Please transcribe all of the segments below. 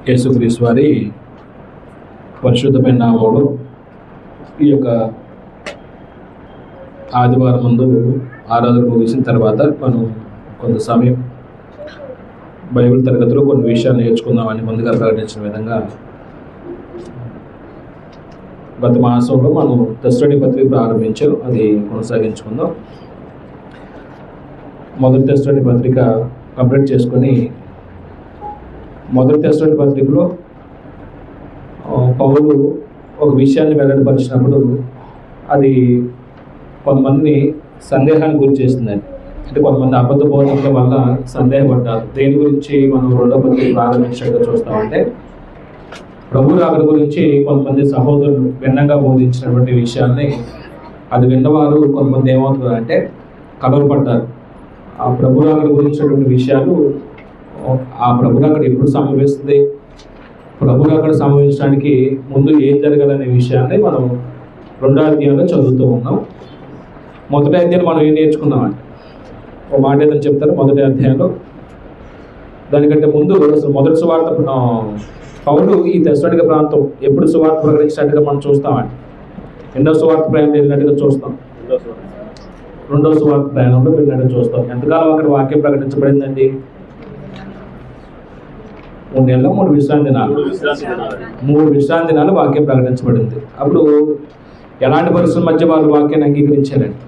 యేసుక్రీస్తు వారి పరిశుద్ధమైన నామములో ఈ యొక్క ఆదివారం ముందు ఆరాధన ముగిసిన తర్వాత మనం కొంత సమయం బైబిల్ తరగతిలో కొన్ని విషయాలు నేర్చుకుందామని ముందుగా ప్రకటించిన విధంగా గత మాసంలో మనం తెస్సలోనికీ పత్రిక ప్రారంభించాం. అది కొనసాగించుకుందాం. మొదటి తెస్సలోనికీ పత్రిక కంప్లీట్ చేసుకొని మొదటి తెస్సలోనికీ పత్రికలో పౌలు ఒక విషయాన్ని వెల్లడిపరిచినప్పుడు అది కొంతమంది సందేహానికి గురి చేస్తుందండి. అంటే కొంతమంది అబద్ధ బోధనల వల్ల సందేహపడ్డారు. దేని గురించి మనం రెండో పత్రిక ప్రారంభించినట్టు చూస్తామంటే ప్రభు రాకడ గురించి కొంతమంది సహోదరులు భిన్నంగా బోధించినటువంటి విషయాల్ని అది విన్నవారు కొంతమంది ఏమవుతుందంటే కలవరపడ్డారు. ఆ ప్రభు రాకడ గురించినటువంటి విషయాలు ఆ ప్రభు రాకడ ఎప్పుడు సంభవిస్తుంది, ప్రభు రాకడ సంభవించడానికి ముందు ఏం జరగాలనే విషయాన్ని మనం రెండో అధ్యాయంలో చదువుతూ ఉన్నాం. మొదటి అధ్యాయం మనం ఏం నేర్చుకున్నామంటే ఒక మాట ఏదని చెప్తారు. మొదటి అధ్యాయంలో దానికంటే ముందు అసలు మొదటి సువార్త పౌలు ఈ తెస్సలోనికీ ప్రాంతం ఎప్పుడు సువార్త ప్రకటించినట్టుగా మనం చూస్తామండి. ఎన్నో సువార్త ప్రయాణం వెళ్ళినట్టుగా చూస్తాం. రెండో సువార్త ప్రయాణంలో వెళ్ళినట్టుగా చూస్తాం. ఎంతకాలం అక్కడ వాక్యం ప్రకటించబడిందండి? 3 నెలలు 3 విశ్రాంతి దినాలు 3 విశ్రాంతి దినాలు వాక్యం ప్రకటించబడింది. అప్పుడు ఎలాంటి పరిస్థితుల మధ్య వారు వాక్యాన్ని అంగీకరించారండి?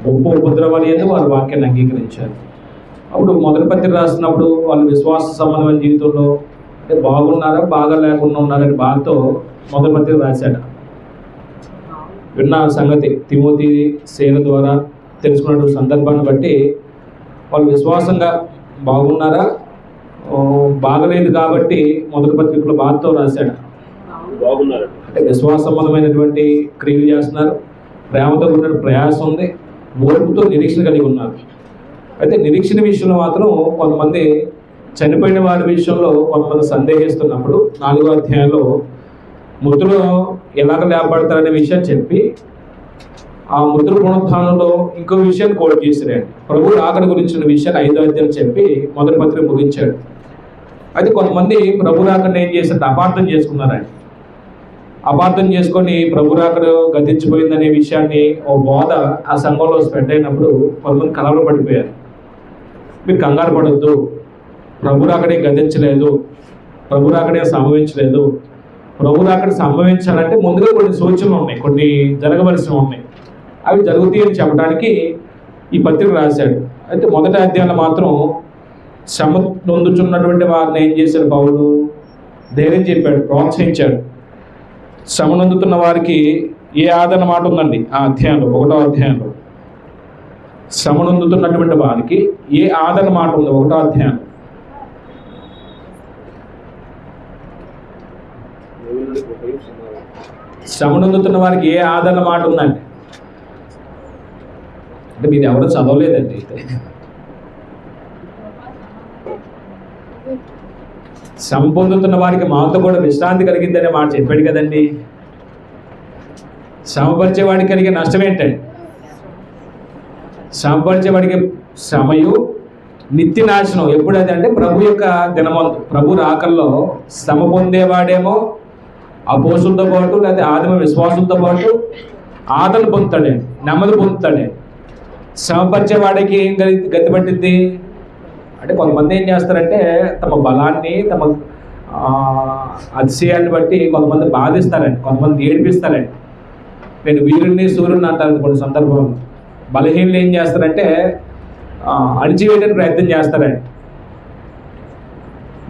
గొప్ప ఉపద్రవాలు ఏదో వారు వాక్యాన్ని అంగీకరించారు. అప్పుడు మొదటి పత్రిక రాసినప్పుడు వాళ్ళు విశ్వాస సంబంధమైన జీవితంలో బాగున్నారా బాగా లేకుండా ఉన్నారని బాధతో మొదటి పత్రిక రాశాడు. విన్న సంగతి తిమోతి సేన ద్వారా తెలుసుకున్న సందర్భాన్ని బట్టి వాళ్ళు విశ్వాసంగా బాగున్నారా బాగలేదు కాబట్టి మొదటి పత్రికలో బాధతో రాశాడు. బాగున్నారు అంటే విశ్వాస సంబంధమైనటువంటి క్రియలు చేస్తున్నారు, ప్రేమతో కూడిన ప్రయాసం ఉంది, ఓర్పుతో నిరీక్షణ కలిగి ఉన్నారు. అయితే నిరీక్షణ విషయంలో మాత్రం కొంతమంది చనిపోయిన వారి విషయంలో కొంతమంది సందేహిస్తున్నప్పుడు 4వ అధ్యాయంలో మృతులు ఎలాగ లేపబడతారనే విషయం చెప్పి ఆ మృతుల పునరుత్థానంలో ఇంకో విషయాన్ని కోట్ చేశాడు. ప్రభు రాకడ గురించిన విషయాన్ని 5వ అధ్యాయం చెప్పి మొదటి పత్రిక ముగించాడు. అయితే కొంతమంది ప్రభు రాకడని ఏం చేశారు? అపార్థం చేసుకున్నారండి. అపార్థం చేసుకొని ప్రభు రాకడ గతించిపోయిందనే విషయాన్ని ఓ బోధ ఆ సంఘంలో స్ప్రెడ్ అయినప్పుడు కొంతమంది కలవర పడిపోయారు. మీరు కంగారు పడొద్దు, ప్రభు రాకడే గతించలేదు, ప్రభు రాకడే సంభవించలేదు. ప్రభు రాకడ సంభవించాలంటే ముందుగా కొన్ని సూచనలు ఉన్నాయి, కొన్ని జరగవలసినవి ఉన్నాయి. అవి జరుగుతాయి అని చెప్పడానికి ఈ పత్రిక రాశాడు. అయితే మొదటి అధ్యాయంలో మాత్రం శ్రమ నొందుచున్నటువంటి వారిని ఏం చేశాడు? పౌలు ధైర్యం చెప్పాడు, ప్రోత్సహించాడు. శ్రమ నొందుతున్న వారికి ఏ ఆదరణ మాట ఉందండి ఆ అధ్యాయంలో? 1వ అధ్యాయంలో శ్రమ నొందుతున్నటువంటి వారికి ఏ ఆదరణ మాట ఉంది? 1వ అధ్యాయం శ్రమ నొందుతున్న వారికి ఏ ఆదరణ మాట ఉందండి? అంటే మీరు ఎవరు చదవలేదండి. అయితే శ్రమ పొందుతున్న వారికి మాతో కూడా విశ్రాంతి కలిగిద్దనే మాట చెప్పాడు కదండి. శ్రమపరిచేవాడికి కలిగే నష్టం ఏంటండి? శ్రమపరిచేవాడికి శ్రమయు నిత్య నాశనం. ఎప్పుడైతే అంటే ప్రభు యొక్క దినమందు, ప్రభు రాకల్లో శ్రమ పొందేవాడేమో అపోస్తులతో పాటు లేకపోతే ఆదిమ విశ్వాసులతో పాటు ఆదరణ పొందుతాడండి, నెమ్మది పొందుతాడండి. శ్రమపరిచేవాడికి ఏం గతి పట్టింది అంటే కొంతమంది ఏం చేస్తారంటే తమ బలాన్ని, తమ అతిశయాన్ని బట్టి కొంతమంది బాధిస్తారండి, కొంతమంది ఏడిపిస్తారండి. నేను వీరుణ్ణి సూర్యుడిని అంటాను కొన్ని సందర్భంలో. బలహీనలు ఏం చేస్తారంటే అణిచివేయడానికి ప్రయత్నం చేస్తారండి.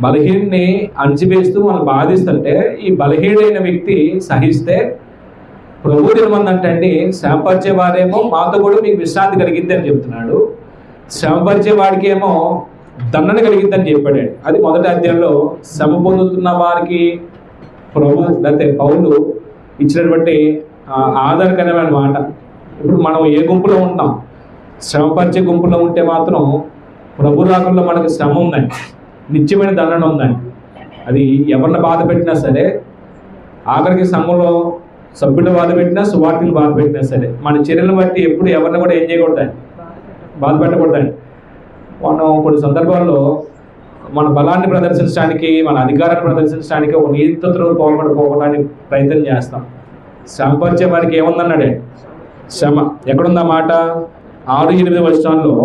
బలహీన్ని అణిచివేస్తూ మనం బాధిస్తుంటే ఈ బలహీనైన వ్యక్తి సహిస్తే ప్రభు దినమందంటండి శ్రమపరిచే వారేమో మాతో కూడా మీకు విశ్రాంతి కలిగిద్ది అని చెప్తున్నాడు. శ్రమపరిచే వాడికి ఏమో దండన కలిగిద్దని చెప్పాడు. అది మొదటి అధ్యాయంలో శ్రమ పొందుతున్న వారికి ప్రభు లేకపోతే పౌలు ఇచ్చినటువంటి ఆధారకరమైన మాట. ఇప్పుడు మనం ఏ గుంపులో ఉంటాం? శ్రమపరిచే గుంపులో ఉంటే మాత్రం ప్రభు రాకడలో మనకి శ్రమ ఉందండి, నిత్యమైన దండన ఉందండి. అది ఎవరిని బాధ పెట్టినా సరే, ఆఖరికి సంఘంలో సభ్యులు బాధ పెట్టినా, సువార్తలు బాధ పెట్టినా సరే మన చర్యలను బట్టి ఎప్పుడు ఎవరిని కూడా ఏం చేయకూడదండి, బాధ పెట్టకూడదండి. మనం కొన్ని సందర్భాల్లో మన బలాన్ని ప్రదర్శించడానికి, మన అధికారాన్ని ప్రదర్శించడానికి, ఒక నీతితో పోగొట్టుకోవడానికి ప్రయత్నం చేస్తాం. శ్రమపరిచే వారికి ఏముందన్నాడే శ్రమ. ఎక్కడుందా మాట? 6-8 వచనాల్లో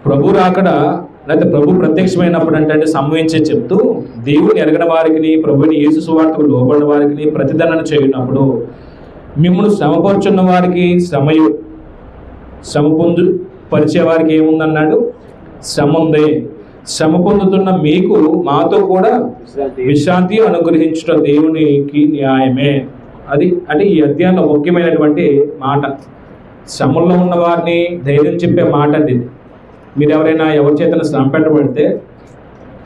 ప్రభు రాకడ లేకపోతే ప్రభు ప్రత్యక్షమైనప్పుడు అంటే సంభవించే చెప్తూ, దేవుని ఎరగన వారికి, ప్రభుని యేసు సువార్తకు లోబడిన వారికి ప్రతిదండన చేయనప్పుడు మిమ్మల్ని శ్రమపరుచున్న వారికి శ్రమ పొందు పరిచే వారికి ఏముందన్నాడు? శ్రమ ఉంది. శ్రమ పొందుతున్న మీకు మాతో కూడా విశ్రాంతి అనుగ్రహించడం దేవునికి న్యాయమే. అది అంటే ఈ అధ్యాయంలో ముఖ్యమైనటువంటి మాట. శ్రమల్లో ఉన్న వారిని ధైర్యం చెప్పే మాట అండి ఇది. మీరు ఎవరైనా ఎవరి చేతన శ్రమ పెట్టబడితే,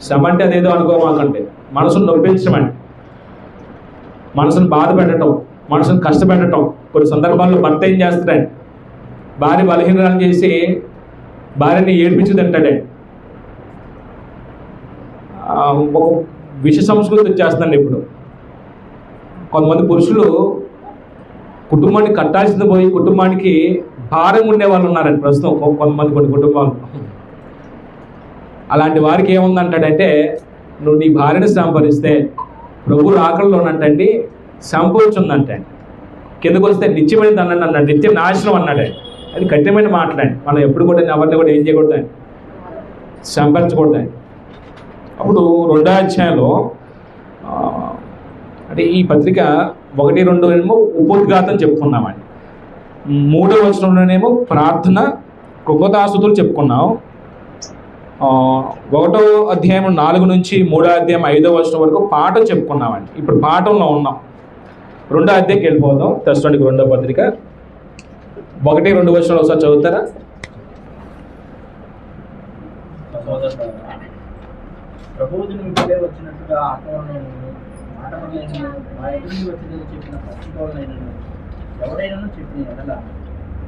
శ్రమ అంటే అదేదో అనుకోమాకండి, మనసును నొప్పించడం అండి, మనసును బాధ పెట్టడం, మనసును కష్టపెట్టడం. కొన్ని సందర్భాల్లో భర్త ఏం చేస్తాడండి, భార్య బలహీనరాలు చేసి భార్యని ఏడ్పించి తింటాడే. ఒక విష సంస్కృతి వచ్చేస్తుందండి ఇప్పుడు. కొంతమంది పురుషులు కుటుంబాన్ని కట్టాల్సింది పోయి కుటుంబానికి భారం ఉండే వాళ్ళు ఉన్నారండి ప్రస్తుతం కొంతమంది కొన్ని కుటుంబాలు. అలాంటి వారికి ఏముందంటాడంటే, నువ్వు నీ భార్యను సంపరిస్తే ప్రభు ఆకలిలోనంటండి సంపూర్చుందంటే, కిందకు వస్తే నిత్యమైనది అన్నాడు అన్నాడు, నిత్యం నాశనం అన్నాడే. అది కఠినమైన మాట్లాడండి. మనం ఎప్పుడు కూడా ఎవరిని కూడా ఏం చేయకూడదండి, సంపరించకూడదండి. అప్పుడు 2వ అధ్యాయంలో అంటే ఈ పత్రిక 1-2 ఏమో ఉపోద్ఘాతం చెప్పుకున్నామండి, 3వ వచనంలోనేమో ప్రార్థన కృతజ్ఞతాస్తుతులు చెప్పుకున్నాం. 1వ అధ్యాయం 4 నుంచి 3వ అధ్యాయం 5వ వచనం వరకు పాఠం చెప్పుకున్నామండి. ఇప్పుడు పాఠంలో ఉన్నాం. 2వ అధ్యాయంకి వెళ్ళిపోదాం. తెస్సలోనికీయులకు 2వ పత్రిక 1-2 వచనాలు ఒకసారి చదువుతారా? ప్రభువును ఇప్పుడే వచ్చినట్టుగా ఆత్మలను మాటలను మా ఎదురు వచ్చిందని చెప్పిన పక్షికోలైన ఎవడైనా చెప్పిన ఎడల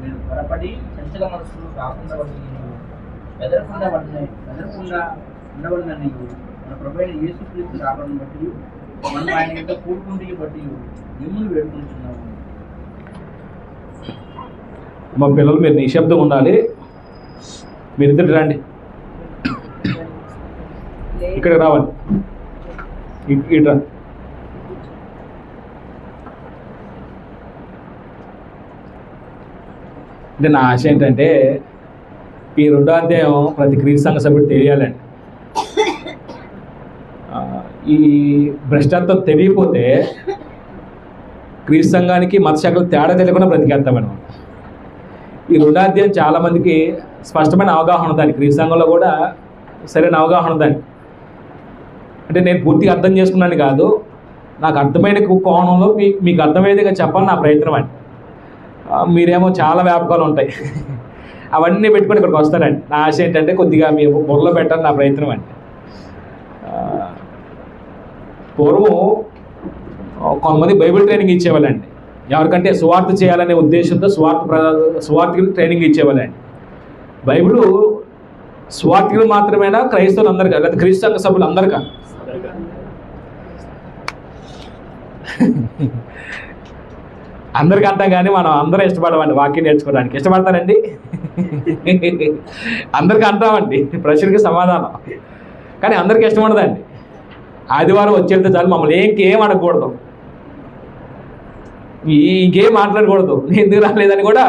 మీరు త్వరపడి చంచల మనసులు కాకుండా బెదరకుండా ఉండవలన నీవు మన ప్రభువైన యేసుక్రీస్తు రాకడను బట్టి మనం ఆయన యొక్క కూడుకుంటికి బట్టి మిమ్మల్ని వేడుకుంటున్నాము. మా పిల్లలు మీరు నిశ్శబ్దం ఉండాలి. మీరు ఇద్దరు రండి, ఇక్కడ రావాలి, ఇట్రా. అంటే నా ఆశ ఏంటంటే ఈ 2వ అధ్యాయం ప్రతి క్రీస్తు సంఘ సభ్యుడు తెలియాలండి. ఈ భ్రష్టత్వం తెలియకపోతే క్రీస్తు సంఘానికి మత శాఖలు తేడా తెలియకుండా బ్రతికేస్తామని. ఈ 2వ అధ్యాయం చాలామందికి స్పష్టమైన అవగాహన ఉందండి, క్రీస్తు సంఘంలో కూడా సరైన అవగాహన ఉందండి. అంటే నేను పూర్తిగా అర్థం చేసుకున్నాను కాదు, నాకు అర్థమైన కోణంలో మీకు అర్థమయ్యేదిగా చెప్పాలని నా ప్రయత్నం అండి. మీరేమో చాలా వ్యాపకాలు ఉంటాయి, అవన్నీ పెట్టుకొని ఇక్కడికి వస్తారండి. నా ఆశ ఏంటంటే కొద్దిగా మీ బుర్రలో పెట్టాలని నా ప్రయత్నం అండి. పూర్వం కొంతమంది బైబిల్ ట్రైనింగ్ ఇచ్చేవాళ్ళండి. ఎవరికంటే సువార్త చేయాలనే ఉద్దేశంతో సువార్తకి ట్రైనింగ్ ఇచ్చేవాళ్ళండి. బైబిల్ సువార్తికులు మాత్రమేనా, క్రైస్తవులు అందరికా, లేదా క్రీస్తు సంఘ సభ్యులు అందరికా? అందరికీ అంటాం కానీ మనం అందరూ ఇష్టపడమండి వాక్యం నేర్చుకోవడానికి. ఇష్టపడతారండి? అందరికీ అంటామండి, ప్రశ్నకి సమాధానం. కానీ అందరికీ ఇష్టం ఉండదండి. ఆదివారం వచ్చేస్తే చాలు మమ్మల్ని ఇంకేం అడగకూడదు, ఇంకేం మాట్లాడకూడదు, ఎందుకు రాలేదని కూడా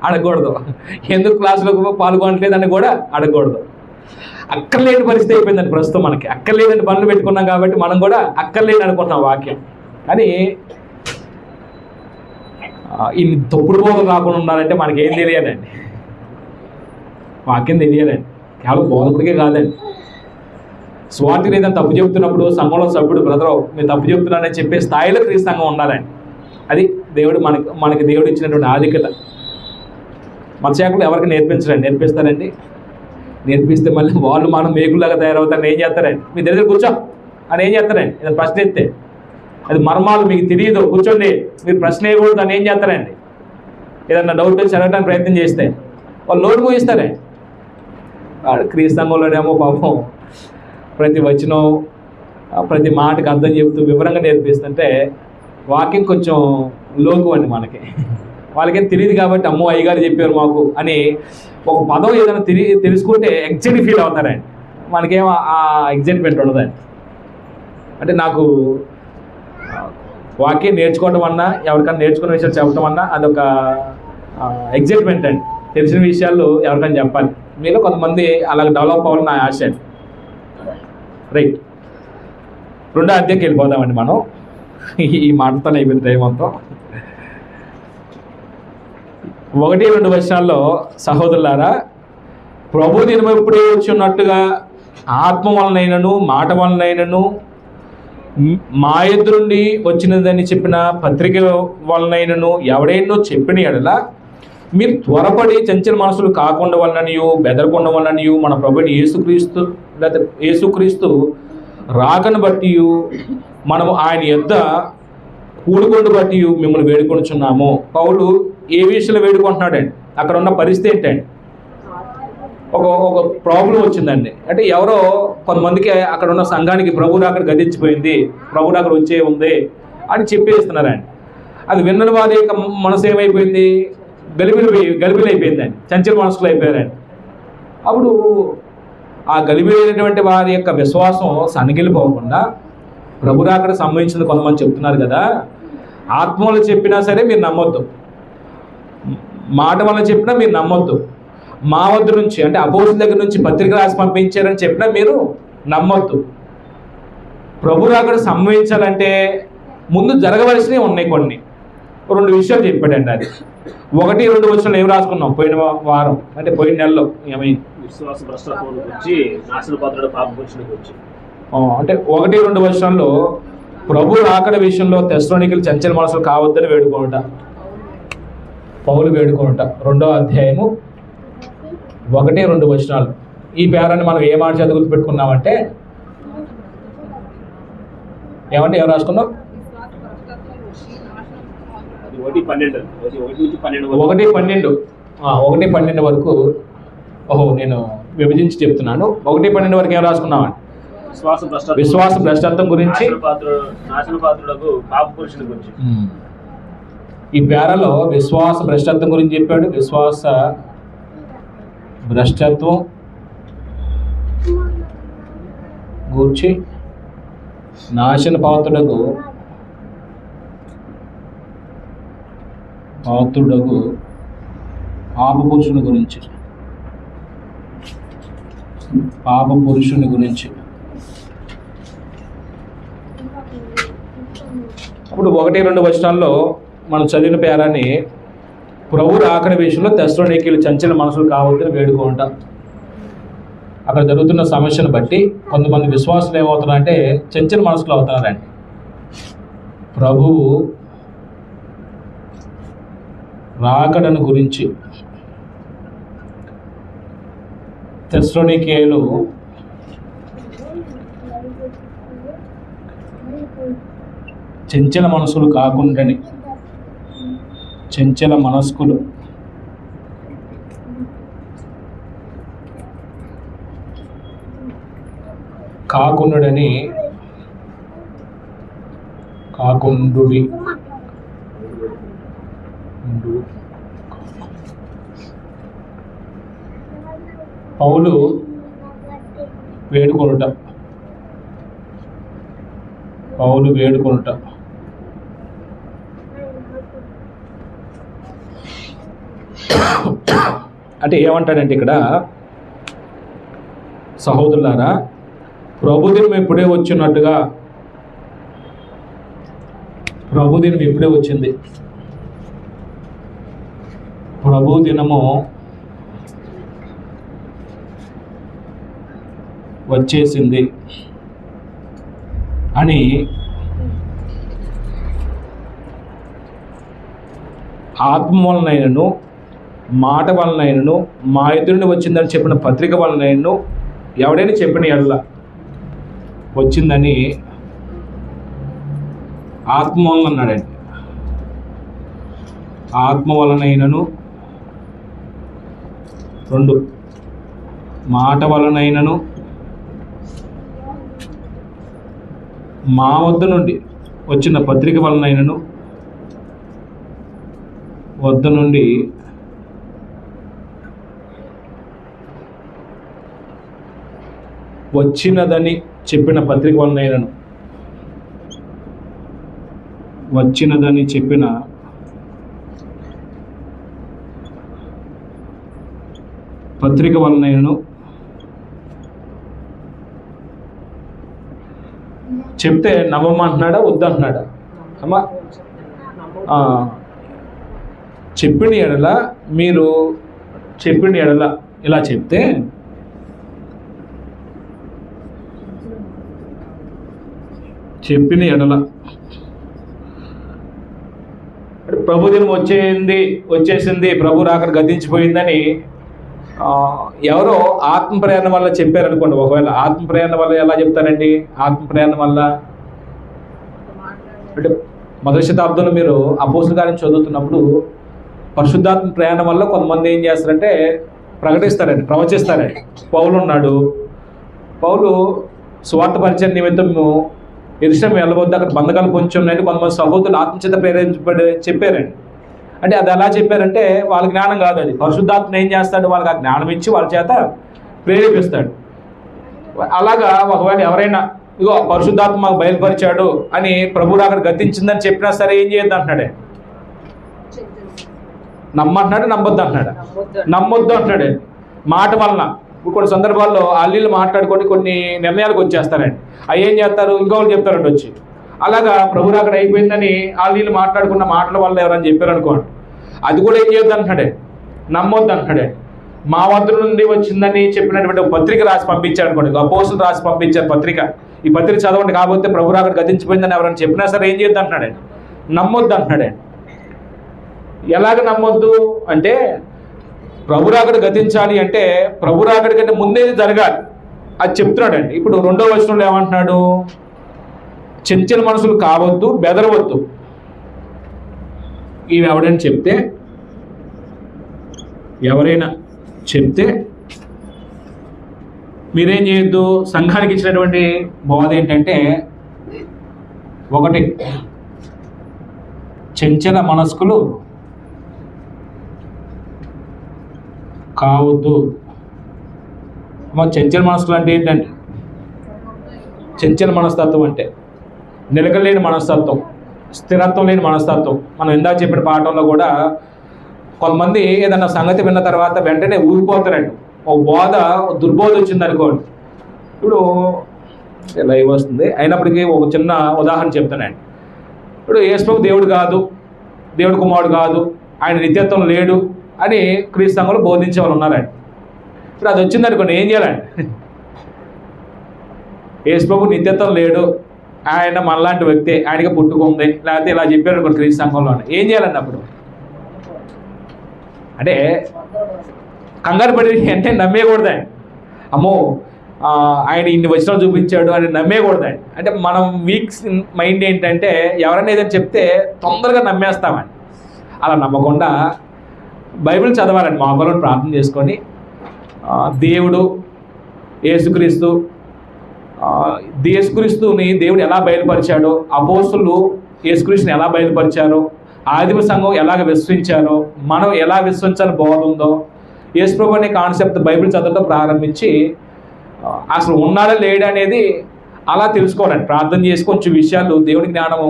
అడగకూడదు, ఎందుకు క్లాసులకు పాల్గొనట్లేదని కూడా అడగకూడదు. అక్కర్లేని పరిస్థితి అయిపోయిందండి ప్రస్తుతం. మనకి అక్కర్లేదని పనులు పెట్టుకున్నాం కాబట్టి మనం కూడా అక్కర్లేని అనుకుంటున్నాం వాక్యం. కానీ ఇన్ని తప్పుడు బోధలు రాకుండా ఉండాలంటే మనకి ఏం తెలియాలండి, వాక్యం తెలియాలండి. కేవలం బోధకుడికే కాదండి, స్వార్థి ఏదైనా తప్పు చెప్తున్నప్పుడు సంఘంలో సభ్యుడు బ్రదర్ మీరు తప్పు చెప్తున్నారని చెప్పే స్థాయిలో క్రీస్తు సంఘం ఉండాలండి. అది దేవుడు మనకి దేవుడు ఇచ్చినటువంటి ఆధిక్యత. మత్స్యాకులు ఎవరికి నేర్పిస్తారండి? నేర్పిస్తే మళ్ళీ వాళ్ళు మనం మేకులాగా తయారవుతారని ఏం చేస్తారండి? మీ దగ్గర కూర్చో అని ఏం చేస్తారండి? ఏదైనా ప్రశ్న ఎత్తే అది మర్మాలు మీకు తెలియదు, కూర్చోండి మీరు ప్రశ్న వేయకూడదు అని ఏం చేస్తారండి? ఏదన్నా డౌట్ వచ్చి అడగడానికి ప్రయత్నం చేస్తే వాళ్ళు నోటు మూయిస్తారే. క్రీస్తు సంఘంలోనేమో పాపం ప్రతి వచనం ప్రతి మాటకి అర్థం చెబుతూ వివరంగా నేర్పిస్తుంటే వాక్యం కొంచెం లోకు అండి మనకి. వాళ్ళకేం తెలియదు కాబట్టి అమ్మో అయ్యగారు చెప్పారు మాకు అని ఒక పదం ఏదైనా తెలుసుకుంటే ఎగ్జైట్ ఫీల్ అవుతారండి. మనకేమో ఆ ఎగ్జైట్మెంట్ ఉండదండి. అంటే నాకు వాక్యం నేర్చుకోవడం అన్నా ఎవరికైనా నేర్చుకునే విషయాలు చెప్పడం అన్నా అదొక ఎగ్జైట్మెంట్ అండి. తెలిసిన విషయాలు ఎవరికైనా చెప్పాలి. మీలో కొంతమంది అలా డెవలప్ అవ్వాలని నా ఆశ అండి. రైట్, 2వ అధ్యాయంకి వెళ్ళిపోదామండి మనం. ఈ మాటతో అయిపోయింది టైం మొత్తం. 1-2 వర్షాల్లో సహోదరులారా, ప్రభు దినం ఎప్పుడే వచ్చి ఉన్నట్టుగా ఆత్మ వలనైనను మాట వలనైనను మా ఎదురుండి వచ్చినదని చెప్పిన పత్రిక వలనైనను ఎవడైనా చెప్పిన ఎడల మీరు త్వరపడి చంచల మనసులు కాకుండా వలననియు బెదరకుండా వలననియు మన ప్రభుని యేసుక్రీస్తు రాకను బట్టి మనము ఆయన యొద్ద కూడుకొండు బట్టి మిమ్మల్ని వేడుకొనుచున్నాము. పౌలు ఏ విషయంలో వేడుకుంటున్నాడండి? అక్కడ ఉన్న పరిస్థితి ఏంటండి? ఒక ప్రాబ్లం వచ్చిందండి. అంటే ఎవరో కొంతమందికి అక్కడ ఉన్న సంఘానికి ప్రభు అక్కడ గదించిపోయింది, ప్రభు అక్కడ వచ్చే ఉంది అని చెప్పేస్తున్నారండి. అది విన్న వారి యొక్క మనసు ఏమైపోయింది? గలిబిలైపోయిందండి, చంచల మనసులు అయిపోయారండి. అప్పుడు ఆ గలిబిలైనటువంటి వారి యొక్క విశ్వాసం సన్నగిలిపోకుండా ప్రభు అక్కడ సంబంధించింది కొంతమంది చెప్తున్నారు కదా, ఆత్మలు చెప్పినా సరే మీరు నమ్మొద్దు, మాట వల్ల చెప్పినా మీరు నమ్మొద్దు, మా వద్ద నుంచి అంటే అపోస్తుల దగ్గర నుంచి పత్రిక రాసి పంపించారని చెప్పినా మీరు నమ్మొద్దు. ప్రభు అక్కడ సంభవించాలంటే ముందు జరగవలసినవి ఉన్నాయి. కొన్ని 2 విషయాలు చెప్పాడండి. అది 1-2 వచనాలు ఏం రాసుకున్నాం పోయిన వారం, అంటే పోయిన నెలలో ఏమైంది? విశ్వాస భ్రష్టత్వం గురించి, నాశనపాత్రుడు పాపం గురించి. అంటే 1-2 వచనాల్లో ప్రభు రాకడ విషయంలో తెస్సలోనికీయులు చంచల మనసులు కావద్దని వేడుకోనుట, పౌలు వేడుకోనుట. 2వ అధ్యాయము 1-2 వచనాలు. ఈ పేరాన్ని మనం ఏ మాట చేత గుర్తుపెట్టుకున్నామంటే ఏమంటే ఏం రాసుకున్నాం? 1-12 వరకు. ఓహో, నేను విభజించి చెప్తున్నాను. 1-12 వరకు ఏం రాసుకున్నామండి? విశ్వాస భ్రష్టత్వం గురించి, నాశనపాత్రులకు పాప పురుషుని గురించి. ఈ పేరాలో విశ్వాస భ్రష్టత్వం గురించి చెప్పాడు. విశ్వాస భ్రష్టత్వం గూర్చి, నాశన పాత్రుడకు పాప పురుషుని గురించి, అప్పుడు 1-2 వచనాల్లో మనం చదివిన పేరాన్ని ప్రభు రాకడ విషయంలో తెస్సలోనికీయులు చంచల మనసులు కావద్దని వేడుకోంట. అక్కడ జరుగుతున్న సమస్యను బట్టి కొంతమంది విశ్వాసులు ఏమవుతున్నారంటే చంచల మనసులు అవుతున్నారండి. ప్రభువు రాకడను గురించి తెస్సలోనికీయులు చంచల మనసులు కాకుండాని, చంచల మనస్కులు కాకుండుడి పౌలు వేడుకొనుట. అంటే ఏమంటాడంటే ఇక్కడ, సహోదరులారా, ప్రభుదినం ఎప్పుడే వచ్చినట్టుగా, ప్రభుదినం ఎప్పుడే వచ్చింది, ప్రభు దినము వచ్చేసింది అని ఆత్మ వలనైనను మాట వలనైనను మా ఎదురుని వచ్చిందని చెప్పిన పత్రిక వలనైనను ఎవడైనా చెప్పిన ఎడల వచ్చిందని ఆత్మ వలన అన్నాడండి. ఆత్మ వలనైనను 2 మాట వలనైనను మా వద్ద నుండి వచ్చిన పత్రిక వలనైనను వద్ద నుండి వచ్చినదని చెప్పిన పత్రిక వలనైనను వచ్చినదని చెప్పిన పత్రిక వలనైనను చెప్తే నమ్మమంటున్నాడా వద్దంటున్నాడా అమ్మా చెప్పిన ఎడల మీరు చెప్పిన ఎడల ఇలా చెప్తే చెప్పిన ఎడల ప్రభు దినం వచ్చేసింది ప్రభు రాకడ గతించిపోయిందని ఎవరో ఆత్మ ప్రయాణం వల్ల చెప్పారనుకోండి. ఒకవేళ ఆత్మ ప్రయాణం వల్ల ఎలా చెప్తారండి? ఆత్మ ప్రయాణం వల్ల అంటే మొదటి శతాబ్దంలో మీరు అపోస్తుల కార్యం చదువుతున్నప్పుడు పరిశుద్ధాత్మ ప్రయాణం వల్ల కొంతమంది ఏం చేస్తారంటే ప్రకటిస్తారండి, ప్రవచిస్తారండి. పౌలు ఉన్నాడు, పౌలు స్వార్థ పరిచయం నిమిత్తం యెరూషలేము వెళ్ళబోద్దు, అక్కడ బంధకాలు పొంచి ఉన్నాయంటే కొంతమంది సహోదరులు ఆత్మచేత ప్రేరేపించబడి చెప్పారండి. అంటే అది ఎలా చెప్పారంటే వాళ్ళ జ్ఞానం కాదు, అది పరిశుద్ధాత్మ ఏం చేస్తాడు, వాళ్ళకి ఆ జ్ఞానం ఇచ్చి వాళ్ళ చేత ప్రేరేపిస్తాడు. అలాగా ఒకవేళ ఎవరైనా ఇగో పరిశుద్ధాత్మ మాకు బయలుపరిచాడు అని ప్రభు అక్కడ గతించిందని చెప్పినా సరే ఏం చేయొద్దు అంటున్నాడే, నమ్మంటున్నాడు, నమ్మొద్దు అంటున్నాడు, నమ్మొద్దు అంటున్నాడు. మాట వలన కొన్ని సందర్భాల్లో అల్లీలు మాట్లాడుకొని కొన్ని నిర్ణయాలకు వచ్చేస్తారండి. అవి ఏం చేస్తారు, ఇంకొకరు చెప్తారండి వచ్చి. అలాగా ప్రభు అక్కడ అయిపోయిందని అల్లీలు మాట్లాడుకున్న మాటల వల్ల ఎవరైనా చెప్పారనుకోండి, అది కూడా ఏం చేయొద్దు అంటున్నాడే, నమ్మొద్దు అంటున్నాడే. మా వద్ద నుండి వచ్చిందని చెప్పినటువంటి పత్రిక రాసి పంపించాడు అనుకోండి, అపోస్తులు రాసి పంపించారు పత్రిక, ఈ పత్రిక చదవండి కాబట్టి ప్రభు అక్కడ గతించిపోయిందని ఎవరైనా చెప్పినా సరే ఏం చేయొద్దు అంటున్నాడే, నమ్మొద్దు అంటున్నాడే. ఎలాగ నమ్మొద్దు అంటే ప్రభు రాకడ గతించాలి అంటే ప్రభు రాకడ కంటే ముందేది జరగాలి అది చెప్తున్నాడండి. ఇప్పుడు 2వ వచనంలో ఏమంటున్నాడు, చంచల మనసులు కావద్దు, బెదరవద్దు. ఇవి ఎవరైనా చెప్తే మీరేం చేయొద్దు. సంఘానికి ఇచ్చినటువంటి బోధ ఏంటంటే, ఒకటి చంచల మనస్కులు కావద్దు. చంచల మనస్కులు అంటే ఏంటంటే, చంచల మనస్తత్వం అంటే నిలకలేని మనస్తత్వం, స్థిరత్వం లేని మనస్తత్వం. మనం ఇందాక చెప్పిన పాఠంలో కూడా కొంతమంది ఏదన్నా సంగతి విన్న తర్వాత వెంటనే ఊగిపోతారండి. ఒక బోధ దుర్బోధ వచ్చింది అనుకోండి, ఇప్పుడు లైవ్ వస్తుంది అయినప్పటికీ ఒక చిన్న ఉదాహరణ చెప్తానండి. ఇప్పుడు యేసు దేవుడు కాదు, దేవుడు కుమారుడు కాదు, ఆయన నిత్యత్వం లేడు అని క్రీస్తు సంఘంలో బోధించే వాళ్ళు ఉన్నారండి. ఇప్పుడు అది వచ్చింది అనుకోండి, ఏం చేయాలండి? యేసు నిత్యత్వం లేడు, ఆయన మనలాంటి వ్యక్తి, ఆయనకి పుట్టుకుంది, లేకపోతే ఇలా చెప్పారు అనుకోండి క్రీస్తు సంఘంలో, ఏం చేయాలండి అప్పుడు? అంటే కంగారు పడి అంటే నమ్మేయకూడదండి. అమ్మో ఆయన ఇన్ని వచనాలు చూపించాడు అని నమ్మేయకూడదండి. అంటే మనం వీక్ మైండ్ ఏంటంటే ఎవరైనా ఏదైనా చెప్తే తొందరగా నమ్మేస్తామండి. అలా నమ్మకుండా బైబిల్ చదవాలండి, మామూలు ప్రార్థన చేసుకొని దేవుడు యేసుక్రీస్తుని దేవుడు ఎలా బయలుపరిచాడో, అపోస్తులు యేసుక్రీస్తుని ఎలా బయలుపరిచారో, ఆదిమ సంఘం ఎలాగ విశ్వసించారో, మనం ఎలా విశ్వసించాలని బోధ ఉందో, యేసుప్రభు అనే కాన్సెప్ట్ బైబిల్ చదవడం ప్రారంభించి అసలు ఉన్నాడా లేడా అనేది అలా తెలుసుకోవాలండి. ప్రార్థన చేసి కొంచెం విషయాలు దేవుని జ్ఞానము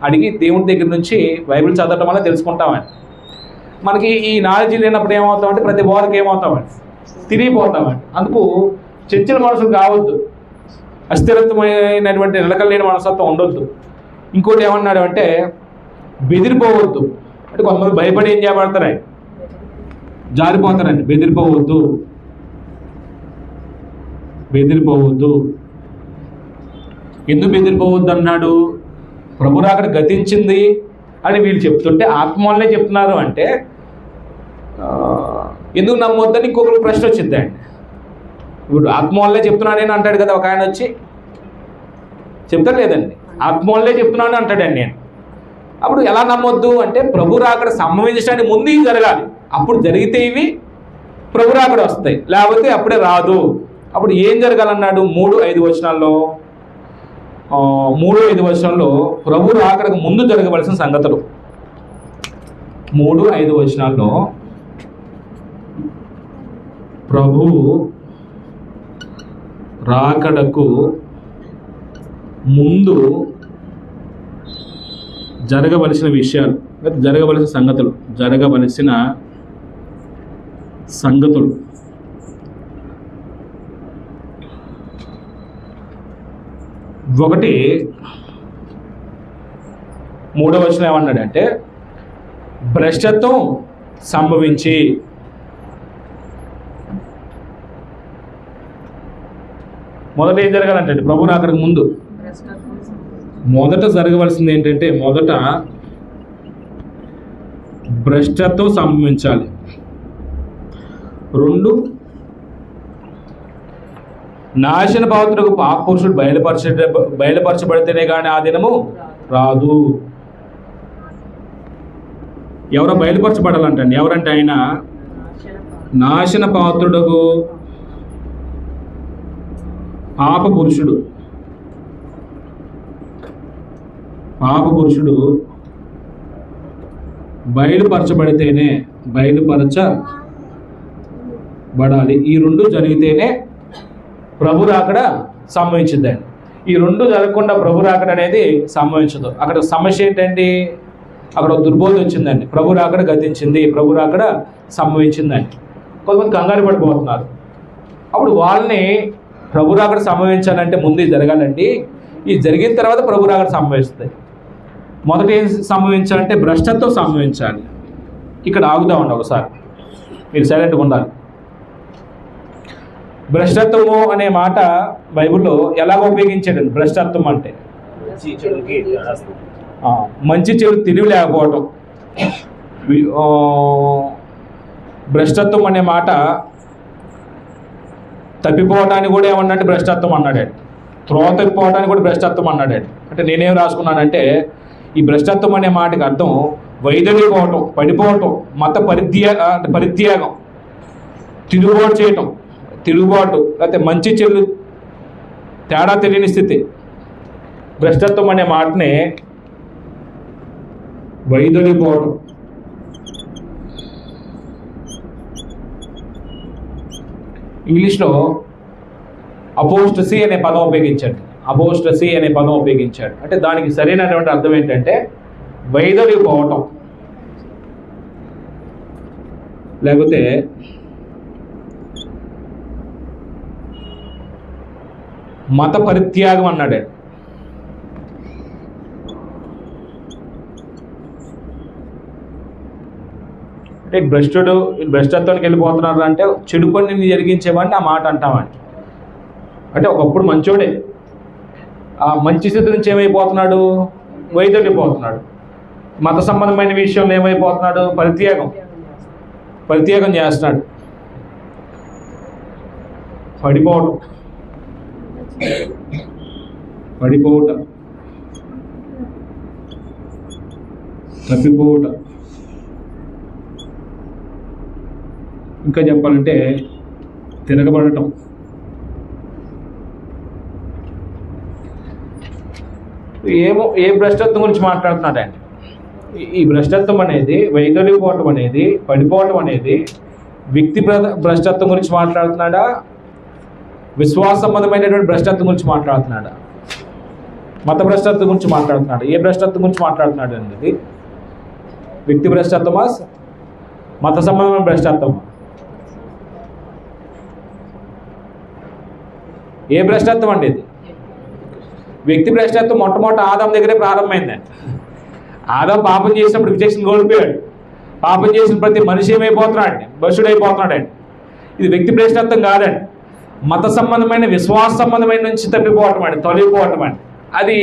అడిగి దేవుని దగ్గర నుంచి బైబిల్ చదవటం వల్ల తెలుసుకుంటామండి. మనకి ఈ నాలెడ్జ్ లేనప్పుడు ఏమవుతామంటే ప్రతి బోధకి ఏమవుతామండి, తిరిగిపోతామండి. అందుకు చర్చల మనసులు కావద్దు, అస్థిరత్వమైనటువంటి నిలకలేని మనస్తత్వం ఉండొద్దు. ఇంకోటి ఏమన్నాడు అంటే బెదిరిపోవద్దు. అంటే కొంతమంది భయపడి ఏం చేయబడతారండి, జారిపోతారండి. బెదిరిపోవద్దు. ఎందుకు బెదిరిపోవద్దు అన్నాడు? ప్రభు రాకడ గతించింది అని వీళ్ళు చెప్తుంటే ఆత్మవల్లనే చెప్తున్నారు అంటే ఎందుకు నమ్మొద్దని ఇంకొకరు ప్రశ్న వచ్చిందండి. ఇప్పుడు ఆత్మవల్లే చెప్తున్నానని అంటాడు కదా ఒక ఆయన వచ్చి, చెప్తాడు లేదండి, ఆత్మవల్లే చెప్తున్నాను అంటాడండి. నేను అప్పుడు ఎలా నమ్మొద్దు అంటే ప్రభు రాకడ సంభవించడానికి ముందు ఇవి జరగాలి, అప్పుడు జరిగితే ఇవి ప్రభు రాకడ వస్తాయి, లేకపోతే అప్పుడే రాదు. అప్పుడు ఏం జరగాలన్నాడు? 3-5 వచనాల్లో ప్రభు రాకడకు ముందు జరగవలసిన సంగతులు. 3-5 వచనాల్లో ప్రభువు రాకడకు ముందు జరగవలసిన విషయాలు, జరగవలసిన సంగతులు ఒకటి 3వ వచనం ఏమన్నాడంటే భ్రష్టత్వం సంభవించి, మొదట ఏం జరగాలంటే ప్రభు రాకడకు ముందు మొదట జరగవలసింది ఏంటంటే మొదట భ్రష్టత్వం సంభవించాలి. 2 నాశన పాత్రకు పాప పురుషుడు బయలుపరచబడితేనే కానీ ఆ దినము రాదు. ఎవరో బయలుపరచబడాలంటండి. ఎవరంటే ఆయన నాశన పాత్రుడకు పాప పురుషుడు బయలుపరచబడాలి. ఈ 2 జరిగితేనే ప్రభు రాకడ సంభవించిందండి. ఈ 2 జరగకుండా ప్రభు రాకడ అనేది సంభవించదు. అక్కడ సమస్య ఏంటండి? అక్కడ దుర్బోధ వచ్చిందండి. ప్రభు రాకడ గతించింది, ప్రభు రాకడ సంభవించిందండి. కొంతమంది కంగారు పడిపోతున్నారు. అప్పుడు వాళ్ళని ప్రభు రాకడ సంభవించాలంటే ముందు జరగాలండి. ఈ జరిగిన తర్వాత ప్రభు రాకడ సంభవిస్తుంది. మొదట ఏం సంభవించాలంటే భ్రష్టత్వం సంభవించాలి. ఇక్కడ ఆగుదామండి ఒకసారి, మీరు సైలెంట్గా ఉండాలి. భ్రష్టత్వము అనే మాట బైబిల్లో ఎలాగ ఉపయోగించాడండి? భ్రష్టత్వం అంటే మంచి చెడు తెలివి లేకపోవటం. భ్రష్టత్వం అనే మాట తప్పిపోవటానికి కూడా ఏమన్నాడు? భ్రష్టత్వం అన్నాడండి. త్రోవ తప్పిపోవటానికి కూడా భ్రష్టత్వం అన్నాడండి. అంటే నేనేం రాసుకున్నానంటే ఈ భ్రష్టత్వం అనే మాటకి అర్థం వైదొలిపోవటం, పడిపోవటం, మత పరిత్యాగం, తిరుగుబాటు లేకపోతే మంచి చెడు తేడా తెలియని స్థితి. భ్రష్టత్వం అనే మాటనే వైదొలిపోవటం. ఇంగ్లీష్లో అపోస్టసీ అనే పదం ఉపయోగించాడు. అంటే దానికి సరైనటువంటి అర్థం ఏంటంటే వైదొలిపోవటం, లేకపోతే మత పరిత్యాగం అన్నాడు. అంటే భ్రష్టత్వానికి వెళ్ళిపోతున్నారు అంటే చెడు పనిని జరిగించేవాడిని ఆ మాట అంటామండి. అంటే ఒకప్పుడు మంచోడే, ఆ మంచి స్థితి నుంచి ఏమైపోతున్నాడు? వైదొలిపోతున్నాడు. మత సంబంధమైన విషయంలో ఏమైపోతున్నాడు? పరిత్యాగం చేస్తున్నాడు. పడిపోవుట, తప్పిపోవుట, ఇంకా చెప్పాలంటే తిరగబడటం. ఏ భ్రష్టత్వం గురించి మాట్లాడుతున్నాడండి? ఈ భ్రష్టత్వం అనేది, వైదొలిపోవటం అనేది, పడిపోవటం అనేది వ్యక్తి భ్రష్టత్వం గురించి మాట్లాడుతున్నాడా? విశ్వాస సంబంధమైనటువంటి భ్రష్టత్వం గురించి మాట్లాడుతున్నాడా? మత భ్రష్టత్వం గురించి మాట్లాడుతున్నాడు? ఏ భ్రష్టత్వం గురించి మాట్లాడుతున్నాడు అండి? వ్యక్తి భ్రష్టత్వమా, మత సంబంధమైన భ్రష్టత్వమా? ఏ భ్రష్టత్వం అండి ఇది? వ్యక్తి భ్రష్టత్వం మొట్టమొదటి ఆదాం దగ్గరే ప్రారంభమైందండి. ఆదాం పాపం చేసినప్పుడు విచక్షణ కోల్పోయాడు. పాపం చేసిన ప్రతి మనిషి ఏమైపోతున్నాడండి? భ్రష్టుడైపోతున్నాడండి. ఇది వ్యక్తి భ్రష్టత్వం కాదండి, మత సంబంధమైన విశ్వాస సంబంధమైన నుంచి తప్పిపోవటం అండి, తొలగిపోవటం అండి. అది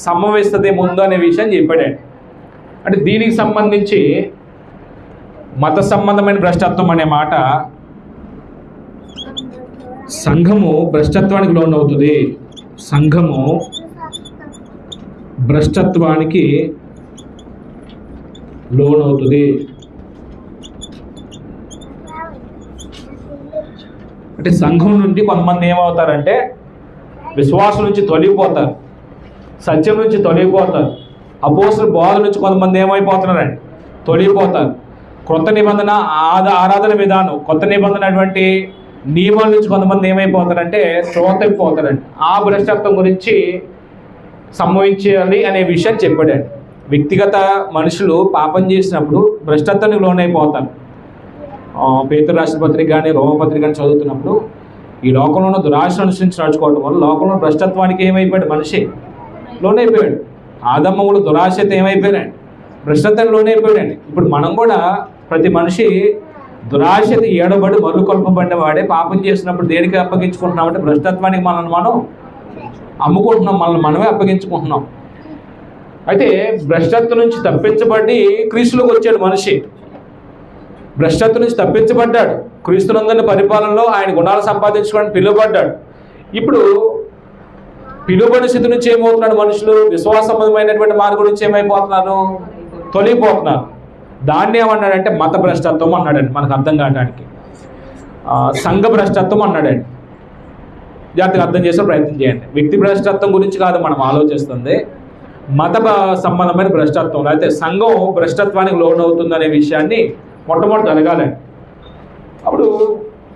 సంభవిస్తుంది ముందు అనే విషయం చెప్పాడండి. అంటే దీనికి సంబంధించి మత సంబంధమైన భ్రష్టత్వం అనే మాట సంఘము భ్రష్టత్వానికి లోనవుతుంది. సంఘము భ్రష్టత్వానికి లోనవుతుంది. అంటే సంఘం నుండి కొంతమంది ఏమవుతారంటే విశ్వాసం నుంచి తొలగిపోతారు, సత్యం నుంచి తొలగిపోతారు, అపోస్తల బోధ నుంచి కొంతమంది ఏమైపోతున్నారండి? తొలగిపోతారు. కొత్త నిబంధన ఆరాధన విధానం, కొత్త నిబంధన అటువంటి నియమాల నుంచి కొంతమంది ఏమైపోతారంటే త్రోతైపోతారండి. ఆ భ్రష్టత్వం గురించి సంభవించాలి అనే విషయం చెప్పాడండి. వ్యక్తిగత మనుషులు పాపం చేసినప్పుడు భ్రష్టత్వానికి లోనైపోతారు. పేతురు రాసిన పత్రిక కానీ రోమపత్రిక కానీ చదువుతున్నప్పుడు ఈ లోకంలో ఉన్న దురాశను అనుసరించి నడుచుకోవడం వల్ల లోకంలో భ్రష్టత్వానికి ఏమైపోయాడు, మనిషి లోనైపోయాడు. ఆదమ్మములు దురాశతో ఏమైపోయాడండి, భ్రష్టత్వానికి లోనైపోయాడండి. ఇప్పుడు మనం కూడా ప్రతి మనిషి దురాశత ఏడబడి మరులు కొల్పబడిన వాడే పాపం చేసినప్పుడు దేనికి అప్పగించుకుంటున్నామంటే భ్రష్టత్వానికి మనల్ని మనం అమ్ముకుంటున్నాం, మనల్ని మనమే అప్పగించుకుంటున్నాం. అయితే భ్రష్టత్వం నుంచి తప్పించబడి క్రీస్తులోకి వచ్చాడు మనిషి. భ్రష్టత్వం నుంచి తప్పించబడ్డాడు, క్రీస్తునందరి పరిపాలనలో ఆయన గుణాలు సంపాదించుకోవడానికి పిలువబడ్డాడు. ఇప్పుడు పిలువబడిన స్థితి నుంచి ఏమవుతున్నాడు మనుషులు, విశ్వాసమైనటువంటి మార్గం నుంచి ఏమైపోతున్నారు, తొలగిపోతున్నారు. దాన్ని ఏమన్నాడంటే మత భ్రష్టత్వం అన్నాడండి. మనకు అర్థం కావడానికి సంఘ భ్రష్టత్వం అన్నాడండి. జాగ్రత్తగా అర్థం చేసే ప్రయత్నం చేయండి. వ్యక్తి భ్రష్టత్వం గురించి కాదు మనం ఆలోచిస్తుంది, మత సంబంధమైన భ్రష్టత్వం, అయితే సంఘం భ్రష్టత్వానికి లోనవుతుందనే విషయాన్ని మొట్టమొదటి జరగాలండి. అప్పుడు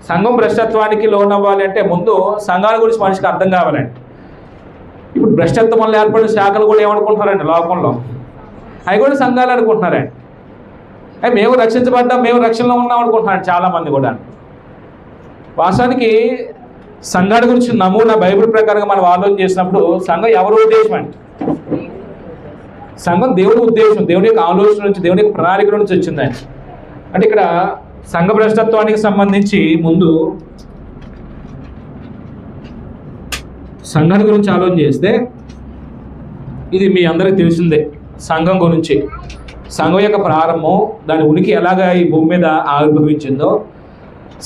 సంఘం భ్రష్టత్వానికి లోనవ్వాలి అంటే ముందు సంఘాల గురించి మనిషికి అర్థం కావాలండి. ఇప్పుడు భ్రష్టత్వం వల్ల ఏర్పడిన శాఖలు కూడా ఏమనుకుంటున్నారండి లోకంలో, అవి కూడా సంఘాలు అనుకుంటున్నారండి. అవి మేము రక్షించబడ్డాం, మేము రక్షణలో ఉన్నాం అనుకుంటున్నాను చాలామంది కూడా. వాస్తవానికి సంఘాల గురించి నమూనా బైబిల్ ప్రకారంగా మనం ఆలోచన చేసినప్పుడు సంఘం ఎవరి ఉద్దేశం అండి, సంఘం దేవుడి ఉద్దేశం, దేవుని యొక్క ఆలోచన నుంచి, దేవుని యొక్క ప్రణాళిక నుంచి వచ్చిందండి. అంటే ఇక్కడ సంఘ భ్రష్టత్వానికి సంబంధించి ముందు సంఘాల గురించి ఆలోచన చేస్తే ఇది మీ అందరికీ తెలిసిందే. సంఘం గురించి, సంఘం యొక్క ప్రారంభం, దాని ఉనికి ఎలాగ ఈ భూమి మీద ఆవిర్భవించిందో,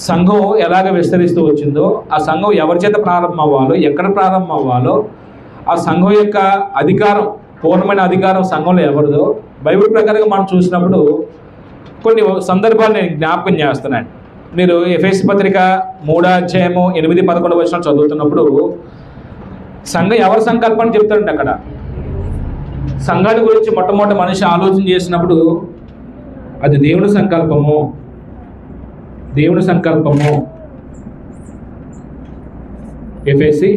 సంఘం ఎలాగ విస్తరిస్తూ వచ్చిందో, ఆ సంఘం ఎవరి చేత ప్రారంభం అవ్వాలో, ఎక్కడ ప్రారంభం అవ్వాలో, ఆ సంఘం యొక్క అధికారం, పూర్ణమైన అధికారం సంఘంలో ఎవరిదో బైబిల్ ప్రకారంగా మనం చూసినప్పుడు కొన్ని సందర్భాలు నేను జ్ఞాపకం చేస్తున్నాను. మీరు ఎఫెసీ పత్రిక 3వ అధ్యాయము 8-11 వచనం చదువుతున్నప్పుడు సంఘం ఎవరి సంకల్పం చెప్తాడండి. అక్కడ సంఘాల గురించి మొట్టమొదటి మనిషి ఆలోచన చేసినప్పుడు అది దేవుని సంకల్పము, దేవుని సంకల్పము. ఎఫెసీ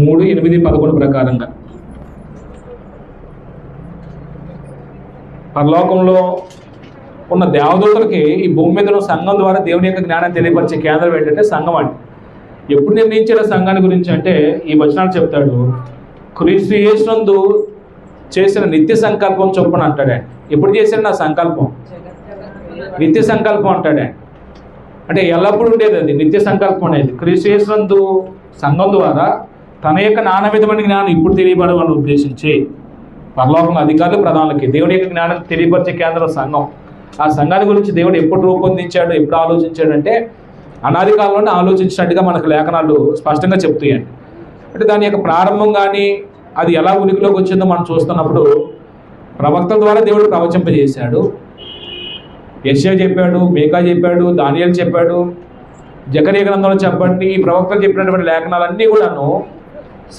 3:8-11 ప్రకారంగా పరలోకంలో ఉన్న దేవదూతలకి ఈ భూమి మీద ఉన్న సంఘం ద్వారా దేవుని యొక్క జ్ఞానాన్ని తెలియపరిచే కేంద్రం ఏంటంటే సంఘం అండి. ఎప్పుడు నిర్ణయించిన సంఘాన్ని గురించి అంటే ఈ వచనాలు చెప్తాడు, క్రీస్తు యేసునందు చేసిన నిత్య సంకల్పం చొప్పున అంటాడండి. ఎప్పుడు చేసిన నా సంకల్పం నిత్య సంకల్పం అంటాడండి. అంటే ఎల్లప్పుడూ ఉండేది అది నిత్య సంకల్పం అనేది. క్రీస్తు యేసునందు సంఘం ద్వారా తన యొక్క నానా విధమైన జ్ఞానం ఇప్పుడు తెలియబడాలని ఉద్దేశించి పరలోకంలో అధికారులు ప్రధానులకి దేవుని యొక్క జ్ఞానం తెలియపరిచే కేంద్రం సంఘం. ఆ సంఘాన్ని గురించి దేవుడు ఎప్పుడు రూపొందించాడు, ఎప్పుడు ఆలోచించాడంటే అనాది కాలంలోనే ఆలోచించినట్టుగా మనకు లేఖనాలు స్పష్టంగా చెప్తాయండి. అంటే దాని యొక్క ప్రారంభం కానీ అది ఎలా ఉనికిలోకి వచ్చిందో మనం చూస్తున్నప్పుడు ప్రవక్తల ద్వారా దేవుడు ప్రవచింపజేశాడు. యెషయా చెప్పాడు, మీకా చెప్పాడు, దానియేలు చెప్పాడు, జకరియా గ్రంథంలో చెప్పండి. ఈ ప్రవక్తలు చెప్పినటువంటి లేఖనాలన్నీ కూడాను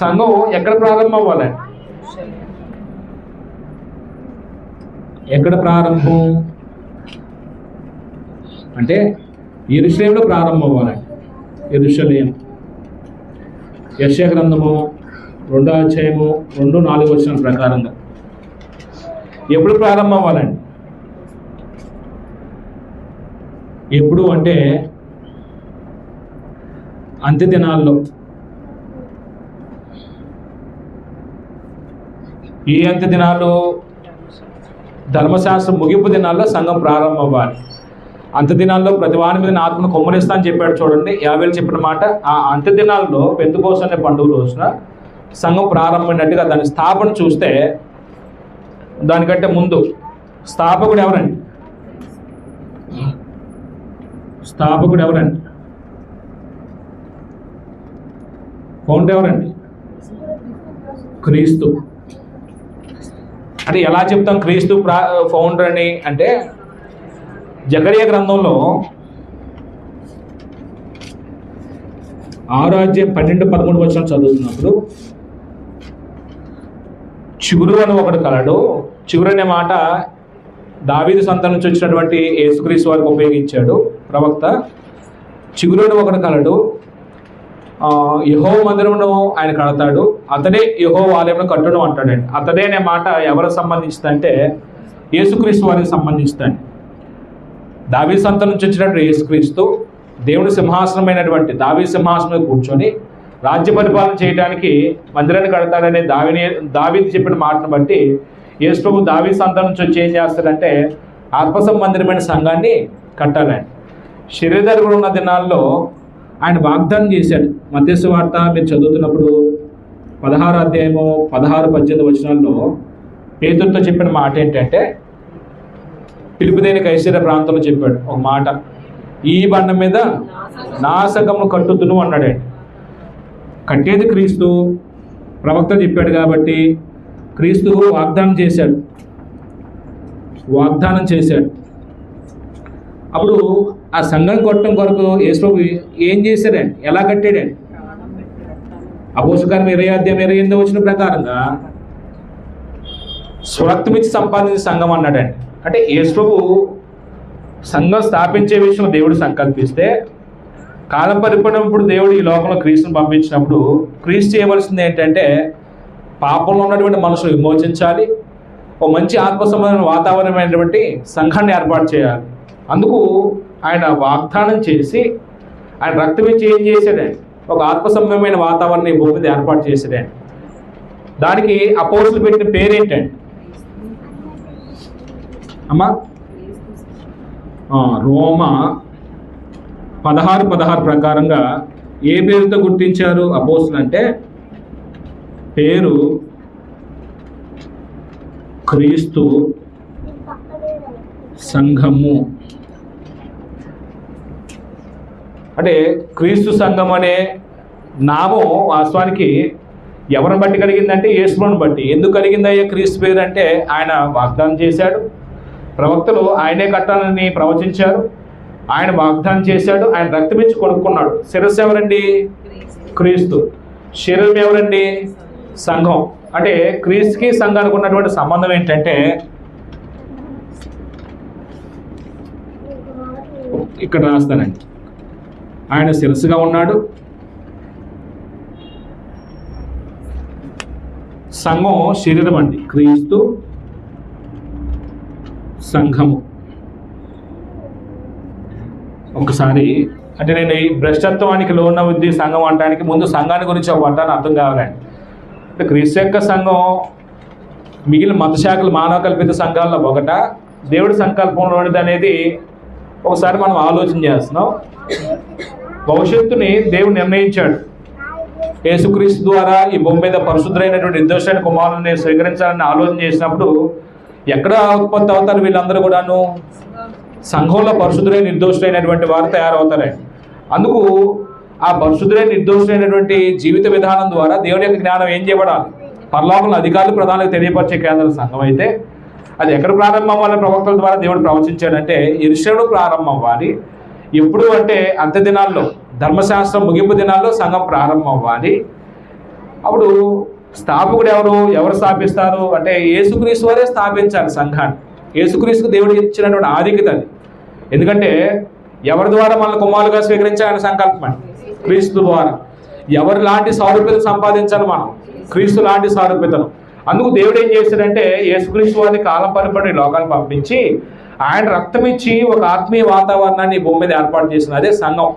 సంఘం ఎక్కడ ప్రారంభం అవ్వాలండి, ఎక్కడ ప్రారంభం అంటే యెరూషలేములో ప్రారంభం అవ్వాలండి. యెరూషలేం. యెషయా గ్రంథము 2వ అధ్యాయము 2-4 వచనాల ప్రకారంగా ఎప్పుడు ప్రారంభం అవ్వాలండి, ఎప్పుడు అంటే అంత్య దినాల్లో. ఈ అంత్య దినాల్లో ధర్మశాస్త్రం ముగింపు దినాల్లో సంఘం ప్రారంభం అవ్వాలి. అంత్య దినాల్లో ప్రతి వాని మీద నా ఆత్మను కొమ్మరిస్తా అని చెప్పాడు చూడండి, 50 చెప్పిన మాట. ఆ అంత్య దినాల్లో పెంతెకోస్తు అనే పండుగ రోజున సంఘం ప్రారంభమైనట్టుగా దాని స్థాపన చూస్తే దానికంటే ముందు స్థాపకుడు ఎవరండి, స్థాపకుడు ఎవరండి, ఫౌండర్ ఎవరండి, క్రీస్తు. అంటే ఎలా చెప్తాం క్రీస్తు ఫౌండర్ అని అంటే జకరియా గ్రంథంలో 6వ అధ్యాయం 12-13 వచనం చదువుతున్నప్పుడు చిగురు అని ఒకడు కలడు, చిగురు అనే మాట దావీదు సంతానం నుంచి వచ్చినటువంటి యేసుక్రీస్తు వారికి ఉపయోగించాడు ప్రవక్త. చిగురుని ఒకడు కలడు, యెహోవా మందిరమును ఆయన కడతాడు, అతడే యెహోవా ఆలయమును కట్టును అంటాడండి. అతడే అనే మాట ఎవరికి సంబంధించిందంటే యేసుక్రీస్తు వారికి సంబంధించిందండి. దావీదు సంతానం నుంచి వచ్చినటువంటి యేసుక్రీస్తు దేవుడి సింహాసనమైనటువంటి దావీదు సింహాసనం మీద కూర్చొని రాజ్య పరిపాలన చేయడానికి మందిరాన్ని కడతాడనే దావీదు చెప్పిన మాటను బట్టి యేసు ప్రభు దావీదు సంతానం నుంచి వచ్చి ఏం చేస్తాడంటే ఆత్మ సంబంధమైన సంఘాన్ని కట్టాలండి. శరీరధారి కూడా ఉన్న దినాల్లో ఆయన వాగ్దానం చేశాడు. మత్తయి సువార్త మీరు చదువుతున్నప్పుడు 16వ అధ్యాయము 16-18 వచనాల్లో పేతురుతో చెప్పిన మాట ఏంటంటే, పిలుపుదేని కైసరయ ప్రాంతంలో చెప్పాడు ఒక మాట, ఈ బండ మీద నా సంఘమును కట్టుదును అన్నాడండి. కట్టేది క్రీస్తు, ప్రవక్త చెప్పాడు కాబట్టి క్రీస్తు వాగ్దానం చేశాడు. అప్పుడు ఆ సంఘం కొట్టడం కొరకు యేసు ప్రభు ఏం చేశాడండి, ఎలా కట్టాడండి? అపోస్తలకార్యం 20-28 వచ్చిన ప్రకారంగా స్వరక్తమిచ్చి సంపాదించిన సంఘం అన్నాడండి. అంటే యేసు ప్రభు సంఘం స్థాపించే విషయం దేవుడు సంకల్పిస్తే, కాలం పరిపడినప్పుడు దేవుడు ఈ లోకంలో క్రీస్తుని పంపించినప్పుడు క్రీస్తు చేయవలసింది ఏంటంటే పాపంలో ఉన్నటువంటి మనుషులు విమోచించాలి, ఒక మంచి ఆత్మ సంబంధమైన వాతావరణమైనటువంటి సంఘాన్ని ఏర్పాటు చేయాలి. అందుకు ఆయన వాగ్దానం చేసి ఆయన రక్తం ఇచ్చి ఏం చేశాడండి, ఒక ఆత్మ సంబంధమైన వాతావరణాన్ని భూమి మీద ఏర్పాటు చేశాడండి. దానికి అపోస్తలులు పెట్టిన పేరేంటండి అమ్మా? రోమా 16:16 ప్రకారంగా ఏ పేరుతో గుర్తించారు అపోస్తలులు అంటే, పేరు క్రీస్తు సంఘము. అంటే క్రీస్తు సంఘం అనే నామం వాస్తవానికి ఎవరిని బట్టి కలిగిందంటే యేసుని బట్టి. ఎందుకు కలిగిందయ్యా క్రీస్తు పేరు అంటే, ఆయన వాగ్దానం చేశాడు, ప్రవక్తలు ఆయనే కట్టాలని ప్రవచించారు, ఆయన వాగ్దానం చేశాడు, ఆయన రక్తమిచ్చి కొనుక్కున్నాడు. శిరస్సు ఎవరండి? క్రీస్తు. శరీరం ఎవరండి? సంఘం. అంటే క్రీస్తుకి సంఘానికి ఉన్నటువంటి సంబంధం ఏంటంటే, ఇక్కడ రాస్తానండి, ఆయన శిరస్సుగా ఉన్నాడు, సంఘం శరీరం అండి, క్రీస్తు సంఘము. ఒకసారి అంటే నేను ఈ భ్రష్టత్వానికి లోన్న ఉద్ది సంఘం అనడానికి ముందు సంఘాన్ని గురించి ఒక అంటాను అర్థం కావాలండి. అంటే క్రీస్తు యొక్క సంఘం మిగిలిన మత శాఖలు మానవ కల్పిత సంఘాల్లో ఒకట, దేవుడి సంకల్పంలోనిది అనేది ఒకసారి మనం ఆలోచన చేస్తున్నాం. భవిష్యత్తుని దేవుడు నిర్ణయించాడు. యేసుక్రీస్తు ద్వారా ఈ భూమి మీద పరిశుద్ధులైనటువంటి నిర్దోషైన కుమారుని స్వీకరించాలని ఆలోచన చేసినప్పుడు ఎక్కడ ఉత్పత్తి అవుతారు వీళ్ళందరూ కూడాను? సంఘంలో పరిశుద్ధులైన నిర్దోషులైనటువంటి వారు తయారవుతారండి. అందుకు ఆ పరిశుద్ధులైన నిర్దోషులైనటువంటి జీవిత విధానం ద్వారా దేవుని యొక్క జ్ఞానం ఏం చేయబడాలి? పరలోకంలో అధికారులు ప్రధానులకు తెలియపరిచే కేంద్ర సంఘం అయితే అది ఎక్కడ ప్రారంభం అవ్వాలని ప్రవక్తల ద్వారా దేవుడు ప్రవచించాడంటే యెరూషలేములో ప్రారంభం అవ్వాలి. ఎప్పుడు అంటే అంత్య దినాల్లో, ధర్మశాస్త్రం ముగింపు దినాల్లో సంఘం ప్రారంభం అవ్వాలి. అప్పుడు స్థాపకుడు ఎవరు స్థాపిస్తారు అంటే యేసుక్రీస్తు వారే స్థాపించాలి సంఘాన్ని. యేసుక్రీస్తుకు దేవుడు ఇచ్చినటువంటి ఆధిక్యత అది. ఎందుకంటే ఎవరి ద్వారా మన కుమారులుగా స్వీకరించాలని సంకల్పం? క్రీస్తు ద్వారా. ఎవరి లాంటి సారూప్యత సంపాదించాలి మనం? క్రీస్తు లాంటి సారూప్యతను. అందుకు దేవుడు ఏం చేశాడంటే యేసుక్రీస్తు వారిని కాలం పరిపడి లోకాన్ని పంపించి ఆయన రక్తం ఇచ్చి ఒక ఆత్మీయ వాతావరణాన్ని భూమి మీద ఏర్పాటు చేసిన అదే సంఘం.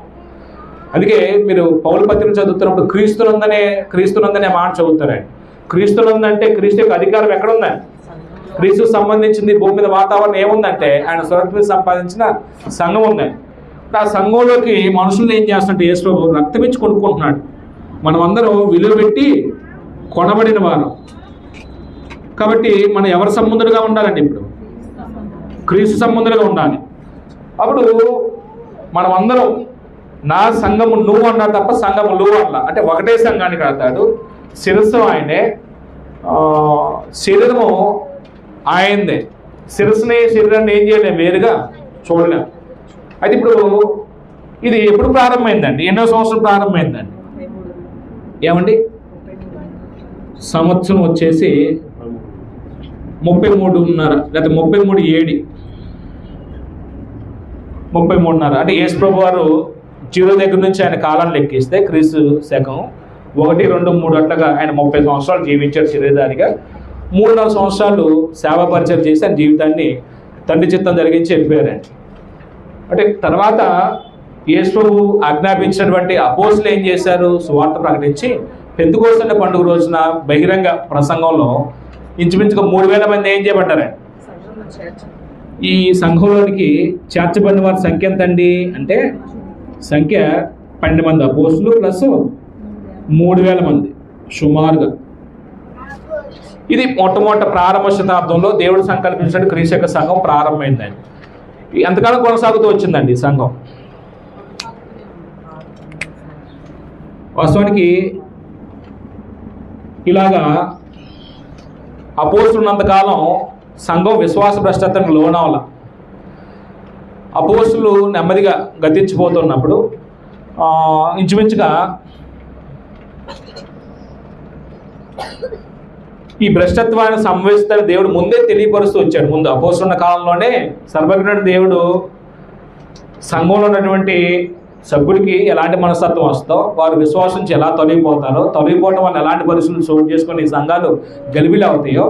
అందుకే మీరు పౌలు పత్రిక చదువుతున్నప్పుడు క్రీస్తునందనే మాట చదువుతారండి. క్రీస్తునందంటే క్రీస్తు యొక్క అధికారం ఎక్కడ ఉందండి? క్రీస్తుకు సంబంధించింది భూమి మీద వాతావరణం ఏముందంటే ఆయన స్వరక్తం మీద సంపాదించిన సంఘం ఉందండి. ఆ సంఘంలోకి మనుషులు ఏం చేస్తున్నట్టు యేసు ప్రభు రక్తం ఇచ్చి కొనుక్కుంటున్నాడు. మనం అందరం విలువ పెట్టి కొనబడిన వారు కాబట్టి మనం ఎవరి సంబంధులుగా ఉండాలండి? ఇప్పుడు క్రీస్తు సంబంధులుగా ఉండాలి. అప్పుడు మనం అందరం నా సంఘము నువ్వు అన్నా తప్ప సంఘము నువ్వు అట్లా అంటే ఒకటే సంఘానికి కడతాడు. శిరస్సు ఆయనే, శరీరము ఆయనదే. శరీరాన్ని ఏం చేయలేము, వేరుగా చూడలేము. అయితే ఇప్పుడు ఇది ఎప్పుడు ప్రారంభమైందండి? ఎన్నో సంవత్సరం ప్రారంభమైందండి? ఏమండి? సంవత్సరం వచ్చేసి 33.5 లేదా 33 33.5 అంటే యేసు ప్రభు వారు 0 దగ్గర నుంచి ఆయన కాలాన్ని లెక్కిస్తే క్రీస్తు శకం 1, 2, 3 అట్లాగా ఆయన 30 సంవత్సరాలు జీవించాడు శరీరధారిగా. 3.5 సంవత్సరాలు సేవా పరిచయం చేసి ఆయన జీవితాన్ని తండ్రి చిత్తం జరిగించి వెళ్ళిపోయారండి. అంటే తర్వాత యేసు ప్రభు ఆజ్ఞాపించినటువంటి అపోస్తులు ఏం చేశారు? సువార్త ప్రకటించి పెంతెకోస్తు పండుగ రోజున బహిరంగ ప్రసంగంలో ఇంచుమించుగా 3,000 మంది ఏం చేయబడ్డారండి? ఈ సంఘంలోనికి చేర్చబడిన వారి సంఖ్య ఎంత అండి అంటే సంఖ్య 12 మంది అపోస్తులు ప్లస్ 3,000 మంది సుమారుగా. ఇది మొట్టమొదటి ప్రారంభ శతాబ్దంలో దేవుడు సంకల్పించిన క్రీస్తు యొక్క సంఘం ప్రారంభమైందండి. ఎంతకాలం కొనసాగుతూ వచ్చిందండి ఈ సంఘం. వాస్తవానికి ఇలాగా అపోస్తులు ఉన్నంతకాలం సంఘం విశ్వాస భ్రష్టత్వానికి లోనవల. అపోస్తులు నెమ్మదిగా గతించిపోతున్నప్పుడు ఇంచుమించుగా ఈ భ్రష్టత్వాన్ని సంవేదిస్తాడు దేవుడు ముందే తెలియపరుస్తూ వచ్చాడు. ముందు అపోస్తులు ఉన్న కాలంలోనే సర్వజ్ఞుడు దేవుడు సంఘంలో ఉన్నటువంటి సభ్యుడికి ఎలాంటి మనస్తత్వం వస్తుందో, వారు విశ్వాసం నుంచి ఎలా తొలగిపోతారో, తొలగిపోవటం వల్ల ఎలాంటి పరిస్థితులు చోటు చేసుకొని ఈ సంఘాలు గలిబిలి అవుతాయో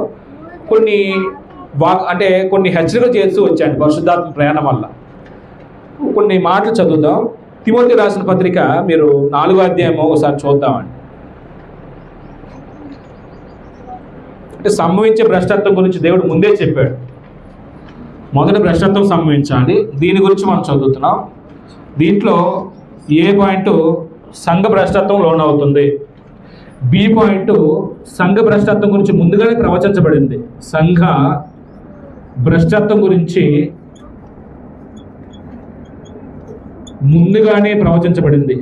కొన్ని హెచ్చరికలు చేస్తూ వచ్చాడు పరిశుద్ధాత్మ ప్రయాణం వల్ల. కొన్ని మాటలు చదువుదాం. తిమోతి రాసిన పత్రిక మీరు 4వ అధ్యాయం ఒకసారి చూద్దామండి. అంటే సంభవించే భ్రష్టత్వం గురించి దేవుడు ముందే చెప్పాడు. మొదటి భ్రష్టత్వం సంభవించాలి, దీని గురించి మనం చదువుతున్నాం. దీంట్లో ఏ పాయింట్ సంఘ భ్రష్టత్వం లోనవుతుంది, బి పాయింట్ సంఘ భ్రష్టత్వం గురించి ముందుగానే ప్రవచించబడింది. సంఘ భ్రష్టత్వం గురించి ముందుగానే ప్రవచించబడింది.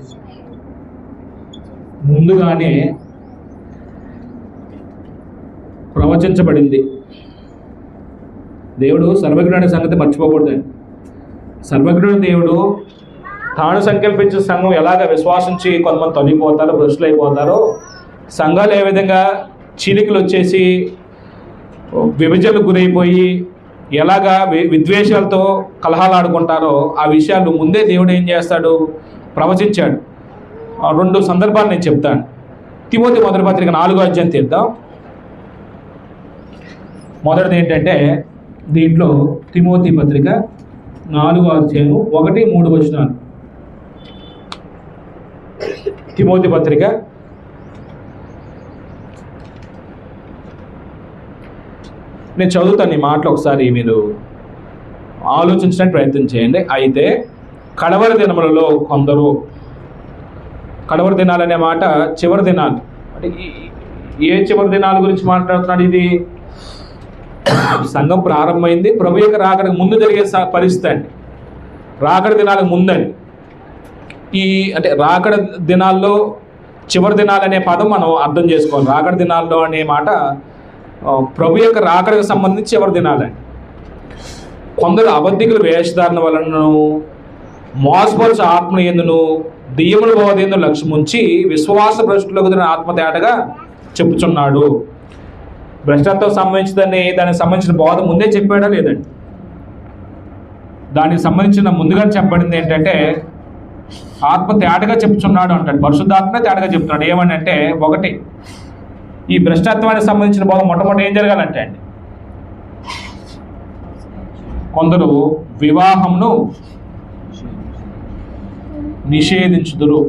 దేవుడు సర్వజ్ఞుడి సంగతి మర్చిపోకూడదండి. సర్వజ్ఞుడు దేవుడు తాను సంకల్పించిన సంఘం ఎలాగ విశ్వాసించి కొంతమంది తొలగిపోతారో, భ్రష్టులు అయిపోతారో, సంఘాలు ఏ విధంగా చీలికలు వచ్చేసి విభజనకు గురైపోయి ఎలాగా విద్వేషాలతో కలహాలు ఆడుకుంటారో ఆ విషయాలు ముందే దేవుడు ఏం చేస్తాడు? ప్రవచించాడు. 2 సందర్భాలు నేను చెప్తాను. తిమోతి మొదటి పత్రిక 4వ అధ్యాయం తీద్దాం. మొదటిది ఏంటంటే దీంట్లో తిమోతి పత్రిక 4వ అధ్యాయం 1, 3 వచనాలు. తిమోతి పత్రిక నేను చదువుతాను. ఈ మాటలు ఒకసారి మీరు ఆలోచించడానికి ప్రయత్నం చేయండి. అయితే కడవరి దినములలో కొందరు, కడవరి దినాలనే మాట చివరి దినాలు అంటే ఏ చివరి దినాల గురించి మాట్లాడుతున్నాడు? ఇది సంఘం ప్రారంభమైంది ప్రభు యొక్క రాకడకు ముందు జరిగే పరిస్థితి అండి. రాకడ దినాలకు ముందండి. అంటే రాకడ దినాల్లో చివరి దినాలు అనే పదం మనం అర్థం చేసుకోవాలి. రాకడ దినాల్లో అనే మాట ప్రభు యొక్క రాకడకు సంబంధించి చివరి దినాలండి. కొందరు అబద్ధికుల వేషధారణ వలనను మోసపరుచు ఆత్మ ఎందును దెయ్యముల బోధ లక్ష్యం ఉంచి విశ్వాస భ్రష్టులకు ఆత్మతేటగా చెప్పుచున్నాడు. భ్రష్టత్వం సంబంధించిందని దానికి సంబంధించిన బోధ ముందే చెప్పాడా లేదండి? దానికి సంబంధించిన ముందుగా చెప్పబడింది ఏంటంటే ఆత్మ తేటగా చెప్తున్నాడు అంటాడు. పరిశుద్ధాత్మ తేటగా చెప్తున్నాడు. ఏమని అంటే, ఒకటి ఈ భ్రష్టత్వానికి సంబంధించిన బోధ మొట్టమొదటి ఏం జరగాలంటే అండి, కొందరు వివాహంను నిషేధించుదురు.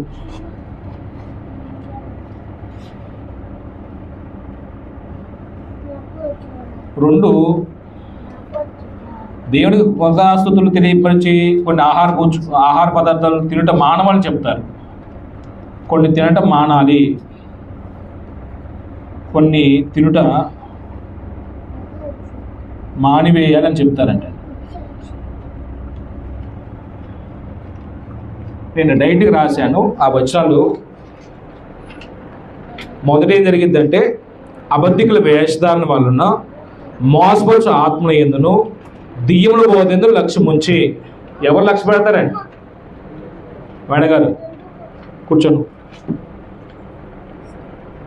రెండు, దేవుడికి కృతజ్ఞతాస్తుతులు తెలియపరిచి కొన్ని ఆహార పదార్థాలు తినటం మానవాలని చెప్తారు. కొన్ని తినటం మానాలి, కొన్ని తినుట మానివేయాలని చెప్తారంట. నేను డైట్కి రాశాను ఆ వచనాలు. మొదట ఏం జరిగిద్దంటే, అబద్ధికుల వేషధారణ వలన మోసపరుచు ఆత్మ ఎందును దెయ్యముల బోధ లక్ష్యం ఉంచి. ఎవరు లక్ష్య పెడతారండి? మేడగారు కూర్చోను.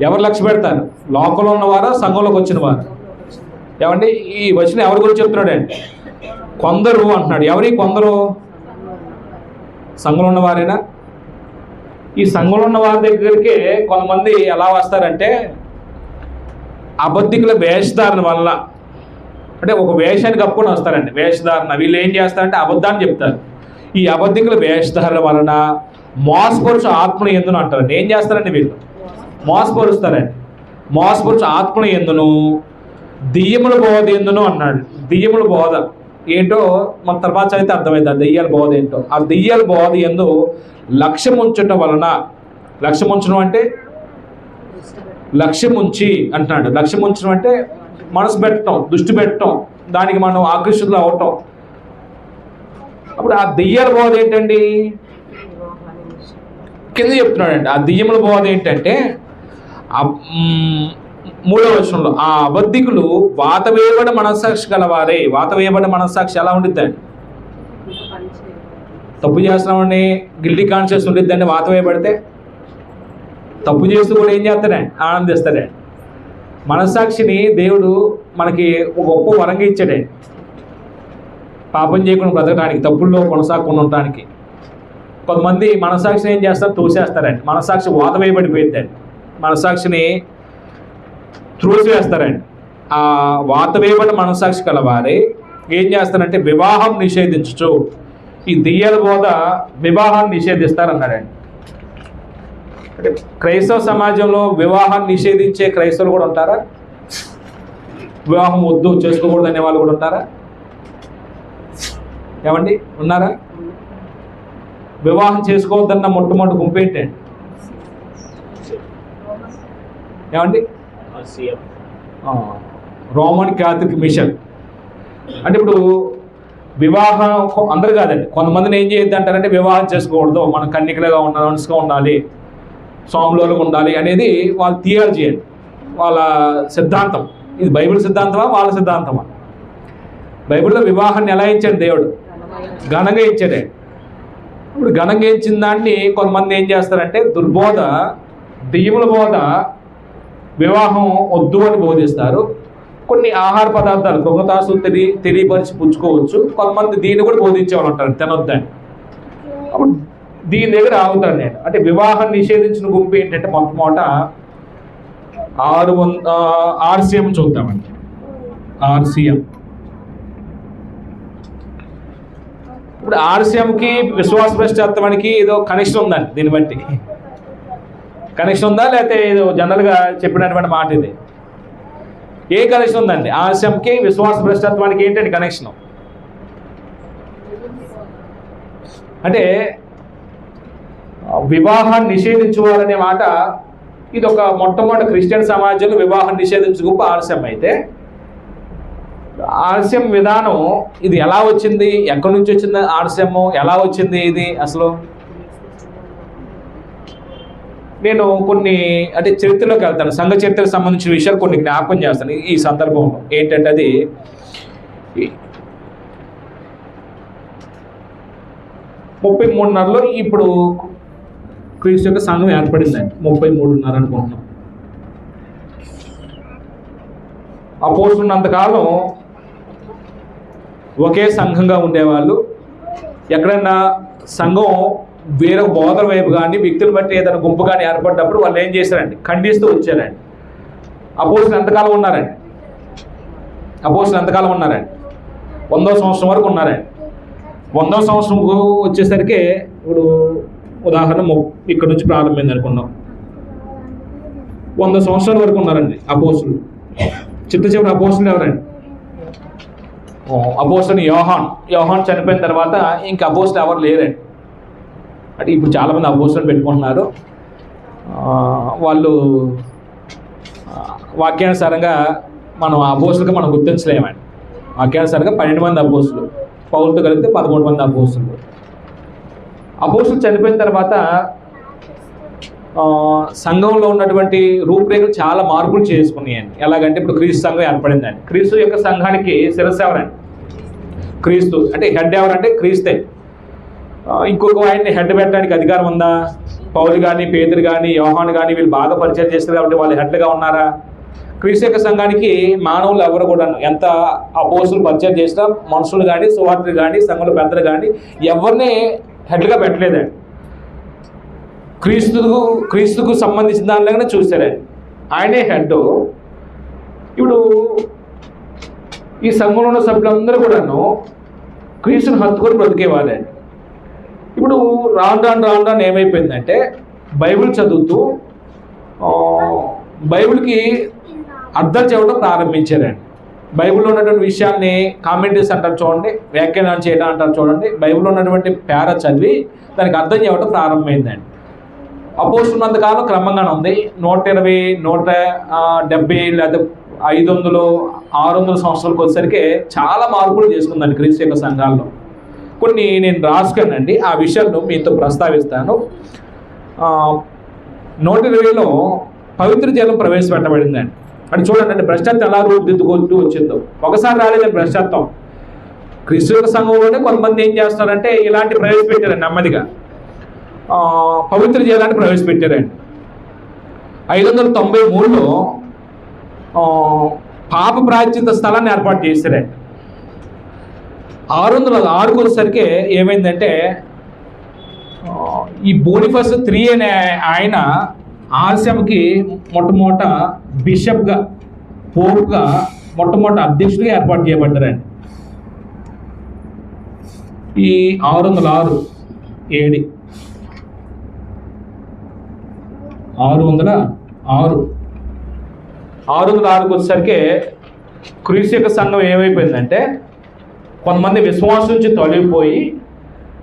ఎవరు లక్ష్య పెడతారు? లోకంలో ఉన్నవారా, సంఘంలోకి వచ్చిన వారు? ఏమండి ఈ వచనం ఎవరి గురించి చెప్తున్నాడు అండి? కొందరు అంటున్నాడు. ఎవరి కొందరు? సంఘంలో ఉన్నవారేనా? ఈ సంఘంలో ఉన్న వారి దగ్గరికి కొంతమంది ఎలా వస్తారంటే అబద్ధికుల వేషధారణ వల్ల, అంటే ఒక వేషానికి కప్పుకొని వస్తారండి. వేషధారణ వీళ్ళు ఏం చేస్తారంటే అబద్ధాన్ని చెప్తారు. ఈ అబద్ధికుల వేషధారణ వలన మోసపరుచు ఆత్మను ఎందును అంటారండి. ఏం చేస్తారండి వీళ్ళు? మోసపరుస్తారండి. మోసపరుచు ఆత్మను ఎందును దెయ్యముల బోధ ఎందును అన్నాడు. దెయ్యముల బోధ ఏంటో మన తర్వాత అయితే అర్థమైంది. ఆ దెయ్యాల బోధ ఏంటో. ఆ దెయ్యాల బోధ ఎందు లక్ష్యం ఉంచటం వలన, లక్ష్యం ఉంచడం అంటే లక్ష్యం ఉంచి అంటున్నాడు. లక్ష్యం ఉంచడం అంటే మనసు పెట్టడం, దృష్టి పెట్టడం, దానికి మనం ఆకర్షితులు అవటం. అప్పుడు ఆ దెయ్యాల బోధ ఏంటండి? కింద చెప్తున్నాడండి. ఆ దెయ్యముల బోధ ఏంటంటే 3వ వచనంలో ఆ అబద్ధికులు వాత వేయబడిన మనస్సాక్షి గలవారే. వాత వేయబడిన మనస్సాక్షి ఎలా ఉండిద్దండి? తప్పు చేస్తున్నామని గిల్టీ కాన్షియస్ ఉండిద్దండి. వాత వేయబడితే తప్పు చేస్తూ కూడా ఏం చేస్తాడండి? ఆనందిస్తాడండి. మనస్సాక్షిని దేవుడు మనకి ఒక గొప్ప వరంగా ఇచ్చాడండి. పాపం చేయకుండా బ్రతకడానికి, తప్పుల్లో కొనసాగకుండా ఉండటానికి. కొంతమంది మనస్సాక్షిని ఏం చేస్తారు? తోసేస్తారండి. మనస్సాక్షి వాత వేయబడిపోయిందండి. మనస్సాక్షిని త్రోసివేస్తారండి. ఆ వాత వేయబడిన మనస్సాక్షి కలవారే ఏం చేస్తారంటే వివాహం నిషేధించచ్చు. ఈ దెయ్యాల బోధ వివాహాన్ని నిషేధిస్తారన్నాడండి. అంటే క్రైస్తవ సమాజంలో వివాహాన్ని నిషేధించే క్రైస్తవులు కూడా ఉంటారా? వివాహం వద్దు, చేసుకోకూడదు అనే వాళ్ళు కూడా ఉంటారా? ఏమండి ఉన్నారా? వివాహం చేసుకోవద్దన్న మొట్టమొదటి గుంపు ఏంటండి? ఏమండి? Roman Catholic machine. అంటే ఇప్పుడు వివాహం అందరు కాదండి, కొంతమందిని ఏం చేయొద్దు అంటారంటే వివాహం చేసుకోకూడదు, మనం కన్నికలుగా ఉండాలి, మనసుగా ఉండాలి, స్వాములుగా ఉండాలి అనేది వాళ్ళ థియాలజీ అండి, వాళ్ళ సిద్ధాంతం. ఇది బైబిల్ సిద్ధాంతమా వాళ్ళ సిద్ధాంతమా? బైబిల్లో వివాహాన్ని ఎలా ఇచ్చాడు దేవుడు? ఘనంగా ఇచ్చాడే. ఇప్పుడు ఘనంగా ఇచ్చిన దాన్ని కొంతమంది ఏం చేస్తారంటే దుర్బోధ, దెయ్యముల బోధ, వివాహం వద్దు అని బోధిస్తారు. కొన్ని ఆహార పదార్థాలు కృగతాసు తెలియపరిచి పుచ్చుకోవచ్చు. కొంతమంది దీన్ని కూడా బోధించేవాళ్ళు ఉంటారు, తినొద్దని. అప్పుడు దీని దగ్గర ఆగుతాను నేను. అంటే వివాహం నిషేధించిన గుంపు ఏంటంటే మొట్టమొదట RCM చూద్దామండి. RCM. ఇప్పుడు RCMకి విశ్వాస భ్రష్టత్వానికి ఏదో కనెక్షన్ ఉందండి. దీన్ని బట్టి కనెక్షన్ ఉందా, లేకపోతే ఏదో జనరల్గా చెప్పినటువంటి మాట ఇది? ఏ కనెక్షన్ ఉందండి? RCMకి విశ్వాస భ్రష్టత్వానికి ఏంటండి కనెక్షన్? అంటే వివాహాన్ని నిషేధించువారనే మాట ఇది ఒక మొట్టమొదటి క్రిస్టియన్ సమాజంలో వివాహం నిషేధించు గొప్ప RCM. అయితే RCM విధానం ఇది ఎలా వచ్చింది? ఎక్కడి నుంచి వచ్చింది RCM? ఎలా వచ్చింది ఇది అసలు? నేను కొన్ని అంటే చరిత్రలోకి వెళ్తాను, సంఘ చరిత్రకు సంబంధించిన విషయాలు కొన్ని జ్ఞాపకం చేస్తాను ఈ సందర్భంలో. ఏంటంటే అది 33న్నరలో ఇప్పుడు క్రీస్తు యొక్క సంఘం ఏర్పడిందండి. 33న్నర అనుకుంటున్నాం. అపోస్తున్నంతకాలం ఒకే సంఘంగా ఉండేవాళ్ళు. ఎక్కడన్నా సంఘం వేరే బోధల వైపు కానీ వ్యక్తులు బట్టి ఏదైనా గుంపు కానీ ఏర్పడినప్పుడు వాళ్ళు ఏం చేశారండి? ఖండిస్తూ వచ్చారండి. అపోస్తులు ఎంతకాలం ఉన్నారండి? 100వ సంవత్సరం వరకు ఉన్నారండి. 100వ సంవత్సరం వచ్చేసరికి ఇప్పుడు ఉదాహరణ ఇక్కడ నుంచి ప్రారంభమైంది అనుకున్నాం. 100 సంవత్సరాల వరకు ఉన్నారండి అపోస్తులు. చివరి అపోస్తులు ఎవరండి? అపోస్తులు యోహాన్ చనిపోయిన తర్వాత ఇంకా అపోస్తులు ఎవరు లేరండి. అంటే ఇప్పుడు చాలామంది అపోస్తులు పెట్టుకుంటున్నారు. వాళ్ళు వాక్యానుసారంగా మనం అపోస్తులుగా మనం గుర్తించలేమండి. వాక్యానుసారంగా 12 మంది అపోస్తులు, పౌలుతో కలిపితే 13 మంది అపోస్తులు. అపోస్తులు చనిపోయిన తర్వాత సంఘంలో ఉన్నటువంటి రూపురేఖలు చాలా మార్పులు చేసుకున్నాయండి. ఎలాగంటే ఇప్పుడు క్రీస్తు సంఘం ఏర్పడిందండి. క్రీస్తు యొక్క సంఘానికి శిరస్సు ఎవరండి? క్రీస్తు. అంటే హెడ్ ఎవరంటే క్రీస్తే. ఇంకొక ఆయన్ని హెడ్ పెట్టడానికి అధికారం ఉందా? పౌలు కానీ, పేతురు కానీ, యోహాను కానీ వీళ్ళు బాగా పరిచయం చేస్తారు కాబట్టి వాళ్ళు హెడ్గా ఉన్నారా? క్రీస్తు సంఘానికి మానవులు ఎవరు కూడా ఎంత అపోస్తులు పరిచయం చేసినా మనుషులు కానీ సువార్తలు కానీ సంఘుల పెద్దలు కానీ ఎవరిని హెడ్గా పెట్టలేదండి. క్రీస్తుకు సంబంధించిన దానిలాగానే చూశారండి. ఆయనే హెడ్. ఇప్పుడు ఈ సంఘంలో ఉన్న సభ్యులందరూ కూడాను క్రీస్తుని హత్తుకొని బ్రతికేవారండి. ఇప్పుడు రాను ఏమైపోయిందంటే బైబిల్ చదువుతూ బైబిల్కి అర్థాలు చెప్పడం ప్రారంభించారండి. బైబిల్లో ఉన్నటువంటి విషయాన్ని కామెంటరీస్ అంటారు చూడండి, వ్యాఖ్యానం చేయడం అంటారు చూడండి. బైబిల్లో ఉన్నటువంటి పేర చదివి దానికి అర్థం చేయడం ప్రారంభమైందండి. అపోస్తున్నంతకాలం క్రమంగానే ఉంది. 120, 170 లేదా 500, 600 సంవత్సరాలకు వచ్చేసరికి చాలా మార్పులు చేసుకుందండి క్రీస్తు యొక్క సంఘాల్లో. కొన్ని నేను రాసుకున్నానండి, ఆ విషయాలను మీతో ప్రస్తావిస్తాను. 120లో పవిత్ర జలం ప్రవేశపెట్టబడిందండి. అంటే చూడండి భ్రష్టాత్వం ఎలా రూపుదిద్దుకుంటూ వచ్చిందో. ఒకసారి రాలేదండి భ్రష్టాత్వం. క్రీస్తు యొక్క సంఘంలోనే కొంతమంది ఏం చేస్తారంటే ఇలాంటి ప్రవేశపెట్టారండి. నెమ్మదిగా పవిత్ర జలాన్ని ప్రవేశపెట్టారండి. 593లో పాప ప్రాయశ్చిత్త స్థలాన్ని ఏర్పాటు చేశారండి. 606కు వచ్చేసరికి ఏమైందంటే ఈ బోనిఫస్ III అనే ఆయన ఆసియంకి మొట్టమొదట బిషప్గా, పోప్గా మొట్టమొదటి అధ్యక్షుడిగా ఏర్పాటు చేయబడ్డారండి. ఈ 606 AD 606కు వచ్చేసరికి క్రీస్తు యొక్క సంఘం ఏమైపోయిందంటే కొంతమంది విశ్వాసం నుంచి తొలగిపోయి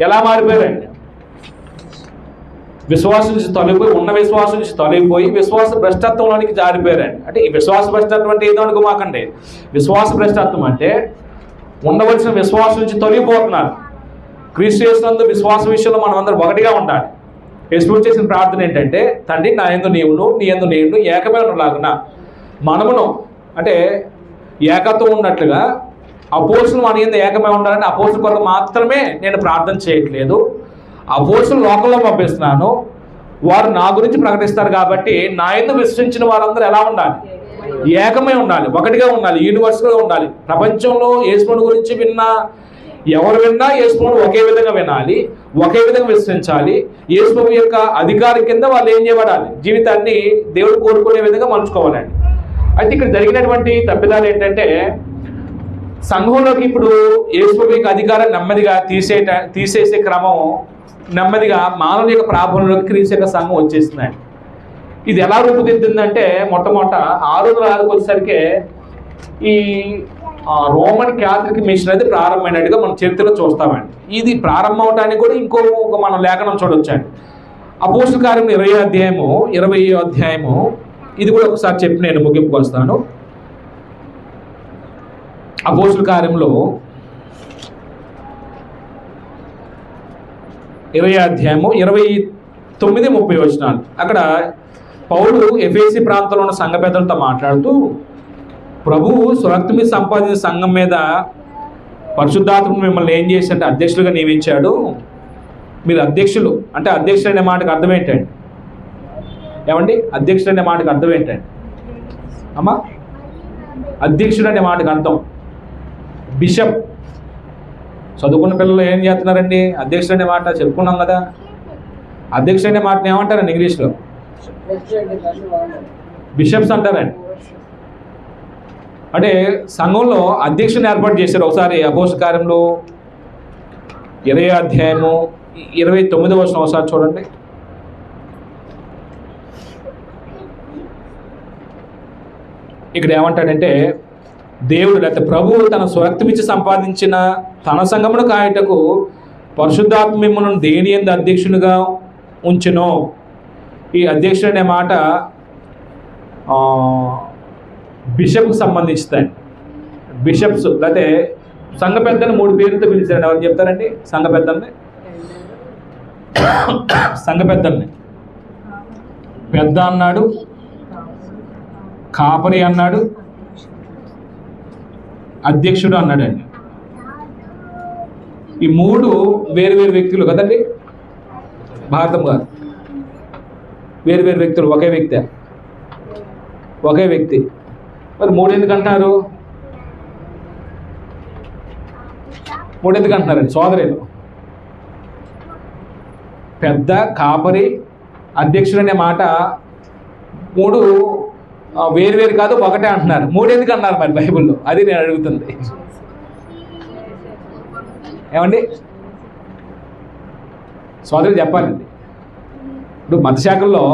ఎలా మారిపోయారండి? విశ్వాసం నుంచి తొలగిపోయి, ఉన్న విశ్వాసం నుంచి తొలగిపోయి విశ్వాస భ్రష్టత్వంలోనికి జారిపోయారండి. అంటే ఈ విశ్వాస భ్రష్టత్వం అంటే ఏదో అనుకోమాకండి. విశ్వాస భ్రష్టత్వం అంటే ఉండవలసిన విశ్వాసం నుంచి తొలగిపోతున్నారు. క్రీస్తు యేసునందు విశ్వాస విషయంలో మనం అందరం ఒకటిగా ఉండాలి. యేసు చేసిన ప్రార్థన ఏంటంటే, తండ్రి నా యందు నీవును, నీ యందు నేను ఏకమే ఉన్నలాగున మనమును, అంటే ఏకత్వం ఉన్నట్లుగా అపోస్తులు మన యందు ఏకమై ఉండాలని అపోస్తుల కొరకు మాత్రమే నేను ప్రార్థన చేయట్లేదు. అపోస్తులు లోకంలో పంపిస్తున్నాను, వారు నా గురించి ప్రకటిస్తారు. కాబట్టి నా యందు విశ్వసించిన వారందరూ ఎలా ఉండాలి? ఏకమై ఉండాలి, ఒకటిగా ఉండాలి, యూనివర్సల్గా ఉండాలి. ప్రపంచంలో యేసుని గురించి ఎవరు విన్నా యేసుని ఒకే విధంగా వినాలి, ఒకే విధంగా విశ్వసించాలి. యేసు యొక్క అధికారం కింద వాళ్ళు ఏం చేయబడాలి? జీవితాన్ని దేవుడు కోరుకునే విధంగా మలుచుకోవాలండి. అయితే ఇక్కడ జరిగినటువంటి తప్పిదాలు ఏంటంటే సంఘంలోకి ఇప్పుడు యేసు యొక్క అధికారం నెమ్మదిగా తీసేసే క్రమం నెమ్మదిగా మానవుల యొక్క ప్రాభంలోకి క్రీస్తు యొక్క సంఘం వచ్చేస్తుందండి. ఇది ఎలా రూపుదిద్దిందంటే మొట్టమొదట 606కు వచ్చేసరికి ఈ రోమన్ క్యాథలిక్ మిషన్ అనేది ప్రారంభమైనట్టుగా మనం చరిత్రలో చూస్తామండి. ఇది ప్రారంభం అవడానికి కూడా ఇంకొక మనం లేఖనం చూడొచ్చండి. అపోస్తుల కార్యం 20వ అధ్యాయము ఇది కూడా ఒకసారి చెప్పి నేను ముగింపుకు వస్తాను. అపోస్తుల కార్యంలో 20వ అధ్యాయము 29-30 వచనాలు. అక్కడ పౌలు ఎఫెసీ ప్రాంతంలో ఉన్న సంఘ పెద్దలతో మాట్లాడుతూ, ప్రభువు స్వరక్తి మీద సంపాదించిన సంఘం మీద పరిశుద్ధాత్మ మిమ్మల్ని ఏం చేశాడంటే అధ్యక్షులుగా నియమించాడు. మీరు అధ్యక్షులు అంటే అధ్యక్షుడు అనే మాటకు అర్థం ఏంటండి? ఏమండి, అధ్యక్షుడు అనే మాటకు అర్థం ఏంటండి అమ్మా? అధ్యక్షుడు అనే మాటకు అర్థం బిషప్. చదువుకున్న పిల్లలు ఏం చేస్తున్నారండి? అధ్యక్షుడు అనే మాట చెప్పుకున్నాం కదా. అధ్యక్షుడు అనే మాటని ఏమంటారండి ఇంగ్లీష్లో? బిషప్స్ అంటారండి. అంటే సంఘంలో అధ్యక్షుని ఏర్పాటు చేశారు. ఒకసారి అపోస్తల కార్యంలో 20వ అధ్యాయము 29వ వచనం ఒకసారి చూడండి. ఇక్కడ ఏమంటాడంటే, దేవుడు లేకపోతే ప్రభువు తన స్వరక్తమిచ్చి సంపాదించిన తన సంఘమును కాయటకు పరిశుద్ధాత్మ మిమ్మల్ని దేని యందు అధ్యక్షునిగా ఉంచును. ఈ అధ్యక్షుడు అనే మాట బిషప్కి సంబంధించిందండి. బిషప్స్ లేకపోతే సంఘ పెద్దలు 3 పేర్లతో పిలిచారండి. ఎవరు చెప్తారండి? సంఘ పెద్దల్ని పెద్ద అన్నాడు, కాపరి అన్నాడు, అధ్యక్షుడు అన్నాడండి. ఈ 3 వేరు వ్యక్తులు కదండి. భారతం గారు వేరు వ్యక్తులు, ఒకే వ్యక్తి. మరి 3 ఎందుకు అంటున్నారు? 3 ఎందుకు అంటున్నారండి సోదరులు? పెద్ద, కాపరి, అధ్యక్షుడు అనే మాట 3 వేరు కాదు, ఒకటే అంటున్నారు. 3 ఎందుకు అన్నారు మరి బైబిల్లో? అది నేను అడుగుతుంది. ఏమండి సోదరులు చెప్పాలండి. ఇప్పుడు మతశాఖల్లో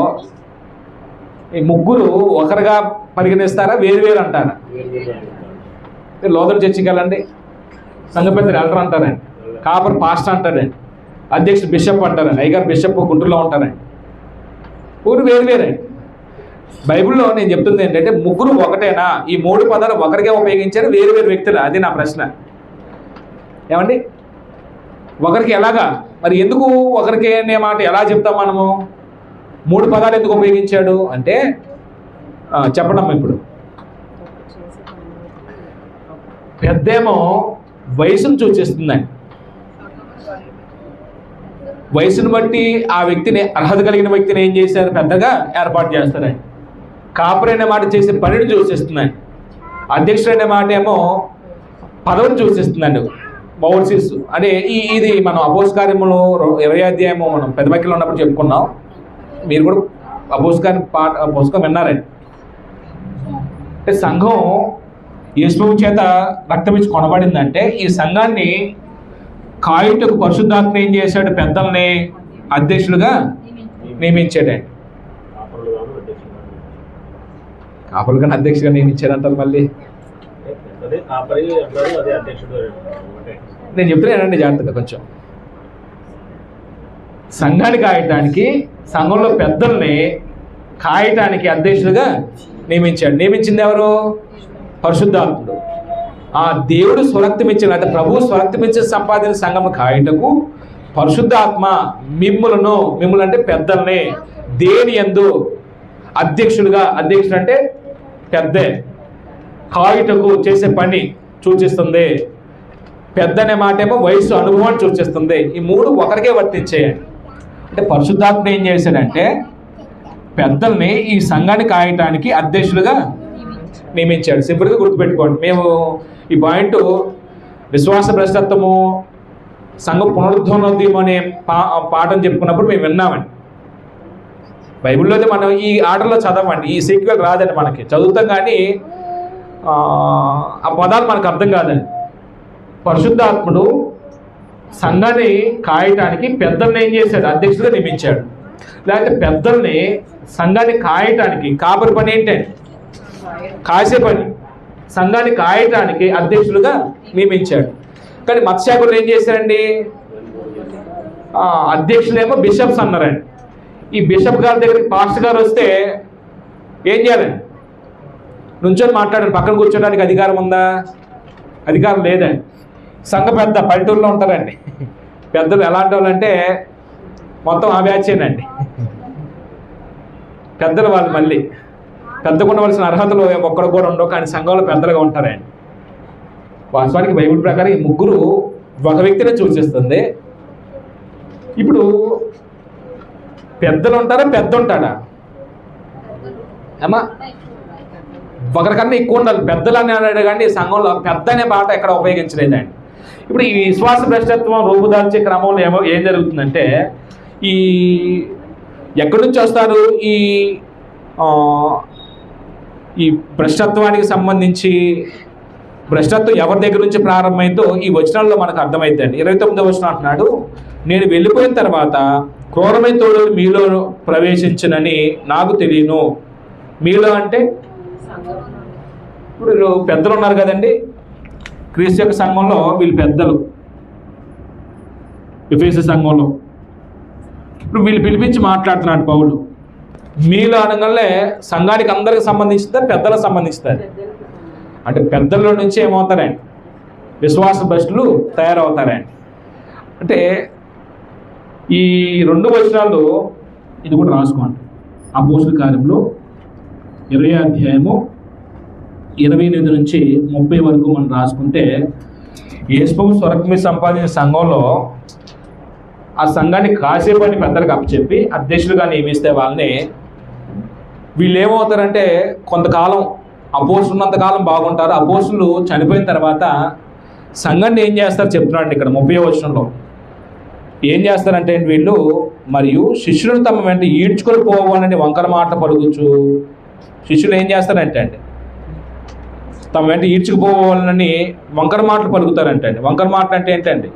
ఈ ముగ్గురు ఒకరుగా పరిగణిస్తారా, వేరు అంటారా? లోదరు చర్చికి వెళ్ళండి, సంఘ పెద్దలు ఎల్డర్ అంటారండి, కాపర్ పాస్టర్ అంటారండి, అధ్యక్షుడు బిషప్ అంటారండి, అయ్యగారు బిషప్ గుంటూరులో ఉంటారండి. ఊరు వేరువేరండి. బైబిల్లో నేను చెప్తుంది ఏంటంటే ముగ్గురు ఒకటేనా? ఈ 3 పదాలు ఒకరికే ఉపయోగించారు, వేరు వ్యక్తులు? అది నా ప్రశ్న. ఏమండి ఒకరికి ఎలాగా? మరి ఎందుకు ఒకరికి అనే మాట ఎలా చెప్తాం మనము? 3 పదాలు ఎందుకు ఉపయోగించాడు అంటే చెప్పడమ్మా. ఇప్పుడు పెద్దేమో వయసును సూచిస్తుందండి. వయసును బట్టి ఆ వ్యక్తిని, అర్హత కలిగిన వ్యక్తిని ఏం చేశారు? పెద్దగా ఏర్పాటు చేస్తారండి. కాపరి అనే మాట చేసే పనిని సూచిస్తుందండి. అధ్యక్షుడు అనే మాట ఏమో పదవిని సూచిస్తుందండి. ఓవర్సీస్ అంటే ఇది మనం అపోస్తల కార్యములు 20వ అధ్యాయము మనం పెద్దబక్కిలో ఉన్నప్పుడు చెప్పుకున్నాం. మీరు కూడా అపోస్తల పుస్తకం విన్నారండి. అంటే సంఘం యేసు చేత రక్తం ఇచ్చి కొనబడిందంటే ఈ సంఘాన్ని కాయుటకు పరిశుద్ధాత్మ ఏం చేశాడు? పెద్దల్ని అధ్యక్షులుగా నియమించాడండి. కాపులుగా అధ్యక్షుడిగా నియమించాడంటారు. మళ్ళీ నేను చెప్తున్నానండి జాగ్రత్తగా కొంచెం. సంఘాన్ని కాయటానికి, సంఘంలో పెద్దల్ని కాయటానికి అధ్యక్షులుగా నియమించాడు. నియమించింది ఎవరు? పరిశుద్ధాత్ముడు. ఆ దేవుడు స్వరక్తమిచ్చిన, అయితే ప్రభువు స్వరక్తమిచ్చిన సంపాదించిన సంఘము కాయటకు పరిశుద్ధాత్మ మిమ్ములను అంటే పెద్దల్ని దేని యందు అధ్యక్షులుగా, అధ్యక్షుడు అంటే పెద్దే, కాయుటకు చేసే పని సూచిస్తుంది. పెద్ద అనే మాట ఏమో వయసు, అనుభవాన్ని సూచిస్తుంది. ఈ 3 ఒకరికే వర్తించేయండి. అంటే పరిశుద్ధాత్మ ఏం చేశాడంటే పెద్దల్ని ఈ సంఘాన్ని కాయటానికి అధ్యక్షులుగా నియమించాడు. సింపుల్గా గుర్తుపెట్టుకోండి. మేము ఈ పాయింట్ విశ్వాస భ్రష్టత్వము, సంఘ పునరుద్ధరణోద్యమం అనే పాఠం చెప్పుకున్నప్పుడు మేము విన్నామండి. బైబిల్లో అయితే మనం ఈ ఆర్డర్లో చదవండి, ఈ సీక్వెల్ రాదండి. మనకి చదువుతాం కానీ ఆ పదాలు మనకు అర్థం కాదండి. పరిశుద్ధాత్ముడు సంఘాన్ని కాయటానికి పెద్దల్ని ఏం చేశాడు? అధ్యక్షులుగా నియమించాడు. లేకపోతే పెద్దల్ని సంఘాన్ని కాయటానికి, కాపరి పని ఏంటంటే కాసే పని, సంఘాన్ని కాయటానికి అధ్యక్షులుగా నియమించాడు. కానీ మత్స్యాకులు ఏం చేశారండి? అధ్యక్షులేమో బిషప్స్ అన్నారండి. ఈ బిషప్ గారి దగ్గరికి పాస్టర్ గారు వస్తే ఏం చేయాలండి? నుంచొని మాట్లాడండి. పక్కన కూర్చోడానికి అధికారం ఉందా? అధికారం లేదండి. సంఘ పెద్ద పల్లెటూరులో ఉంటారండి పెద్దలు. ఎలాంటి వాళ్ళు అంటే మొత్తం ఆ బ్యాచేనండి పెద్దలు. వాళ్ళు మళ్ళీ పెద్దగా ఉండవలసిన అర్హతలు ఒక్కడు కూడా ఉండవు, కానీ సంఘంలో పెద్దలుగా ఉంటారండి. వాస్తవానికి బైబిల్ ప్రకారం ఈ 3 ఒక వ్యక్తిని సూచిస్తుంది. ఇప్పుడు పెద్దలు ఉంటారా, పెద్ద ఉంటాడా? అమ్మా ఒకరికన్నా ఎక్కువ ఉండాలి. పెద్దలు అని అన్నాడు కానీ సంఘంలో పెద్ద అనే మాట ఎక్కడ ఉపయోగించలేదండి. ఇప్పుడు ఈ విశ్వాస భ్రష్టత్వం రూపుదాల్చే క్రమంలో ఏం జరుగుతుందంటే, ఈ ఎక్కడి నుంచి వస్తారు ఈ భ్రష్టత్వానికి సంబంధించి? భ్రష్టత్వం ఎవరి దగ్గర నుంచి ప్రారంభమైందో ఈ వచనాల్లో మనకు అర్థమైందండి. 29వ వచనం అంటున్నాడు, నేను వెళ్ళిపోయిన తర్వాత క్రూరమైన తోడేలు మీలో ప్రవేశించనని నాకు తెలియను. మీలో అంటే ఇప్పుడు పెద్దలు ఉన్నారు కదండి క్రీస్తు యొక్క సంఘంలో, వీళ్ళు పెద్దలు. ఎఫెసు సంఘంలో ఇప్పుడు వీళ్ళు పిలిపించి మాట్లాడుతున్నాడు పౌలు. మీలో అనగానే సంఘానికి అందరికి సంబంధించుతారు, పెద్దలకు సంబంధిస్తారు. అంటే పెద్దల నుంచి ఏమవుతారండి? విశ్వాస భ్రష్టులు తయారవుతారండి. అంటే ఈ 2 వచనాలు ఇది కూడా రాసుకోండి. అపోస్తల కార్యంలో 20వ అధ్యాయము 28 నుంచి 30 వరకు మనం రాసుకుంటే, యేసు స్వరక్తమి సంపాదించిన సంఘంలో ఆ సంఘాన్ని కాసేపని పెద్దలకు అప్పచెప్పి అధ్యక్షులుగా నియమిస్తే వీళ్ళు ఏమవుతారంటే కొంతకాలం అపోస్తులు ఉన్నంతకాలం బాగుంటారు. అపోస్తులు చనిపోయిన తర్వాత సంఘాన్ని ఏం చేస్తారు చెప్తున్నాడు ఇక్కడ 30వ వచనంలో. ఏం చేస్తారంటే వీళ్ళు, మరియు శిష్యులను తమ వెంట ఈడ్చుకొని పోవాలని వంకర మాటలు పలుకుచు. శిష్యులు ఏం చేస్తారంటే అండి, తమ వెంట ఈడ్చుకుపోవాలని వంకర మాటలు పలుకుతారంటే అండి. వంకర మాటలు అంటే ఏంటండి?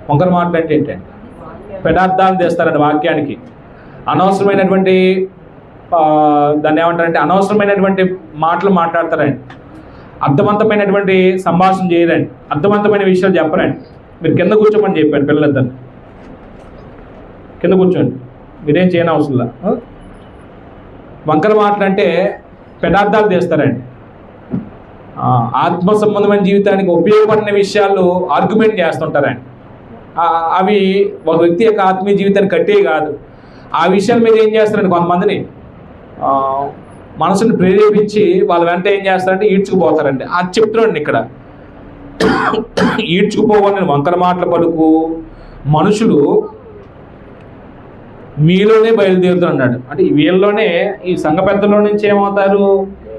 వంకర మాటలు అంటే ఏంటండి? పెడార్థాలు తెస్తారండి వాక్యానికి. అనవసరమైనటువంటి దాన్ని ఏమంటారంటే అనవసరమైనటువంటి మాటలు మాట్లాడతారండి. అర్థవంతమైనటువంటి సంభాషణ చేయరండి. అర్థవంతమైన విషయాలు చెప్పరండి. మీరు కింద కూర్చోమని చెప్పాను పిల్లలిద్దరిని. కింద కూర్చోండి, మీరేం చేయని అవసరంలా. వంకర మాటలు అంటే పెడార్థాలు తీస్తారండి. ఆత్మ సంబంధమైన జీవితానికి ఉపయోగపడిన విషయాలు ఆర్గ్యుమెంట్ చేస్తుంటారండి. అవి ఒక వ్యక్తి యొక్క ఆత్మీయ జీవితాన్ని కట్టే కాదు. ఆ విషయాల మీద ఏం చేస్తారండి, కొంతమందిని మనసుని ప్రేరేపించి వాళ్ళ వెంట ఏం చేస్తారంటే ఈడ్చుకుపోతారండి. అది చెప్తున్నాండి ఇక్కడ. ఈడ్చుకుపోవాలని వంకర మాటల పలుకు మనుషులు మీలోనే బయలుదేరుతున్నాడు. అంటే వీళ్ళలోనే, ఈ సంఘ పెద్దలో నుంచి ఏమవుతారు,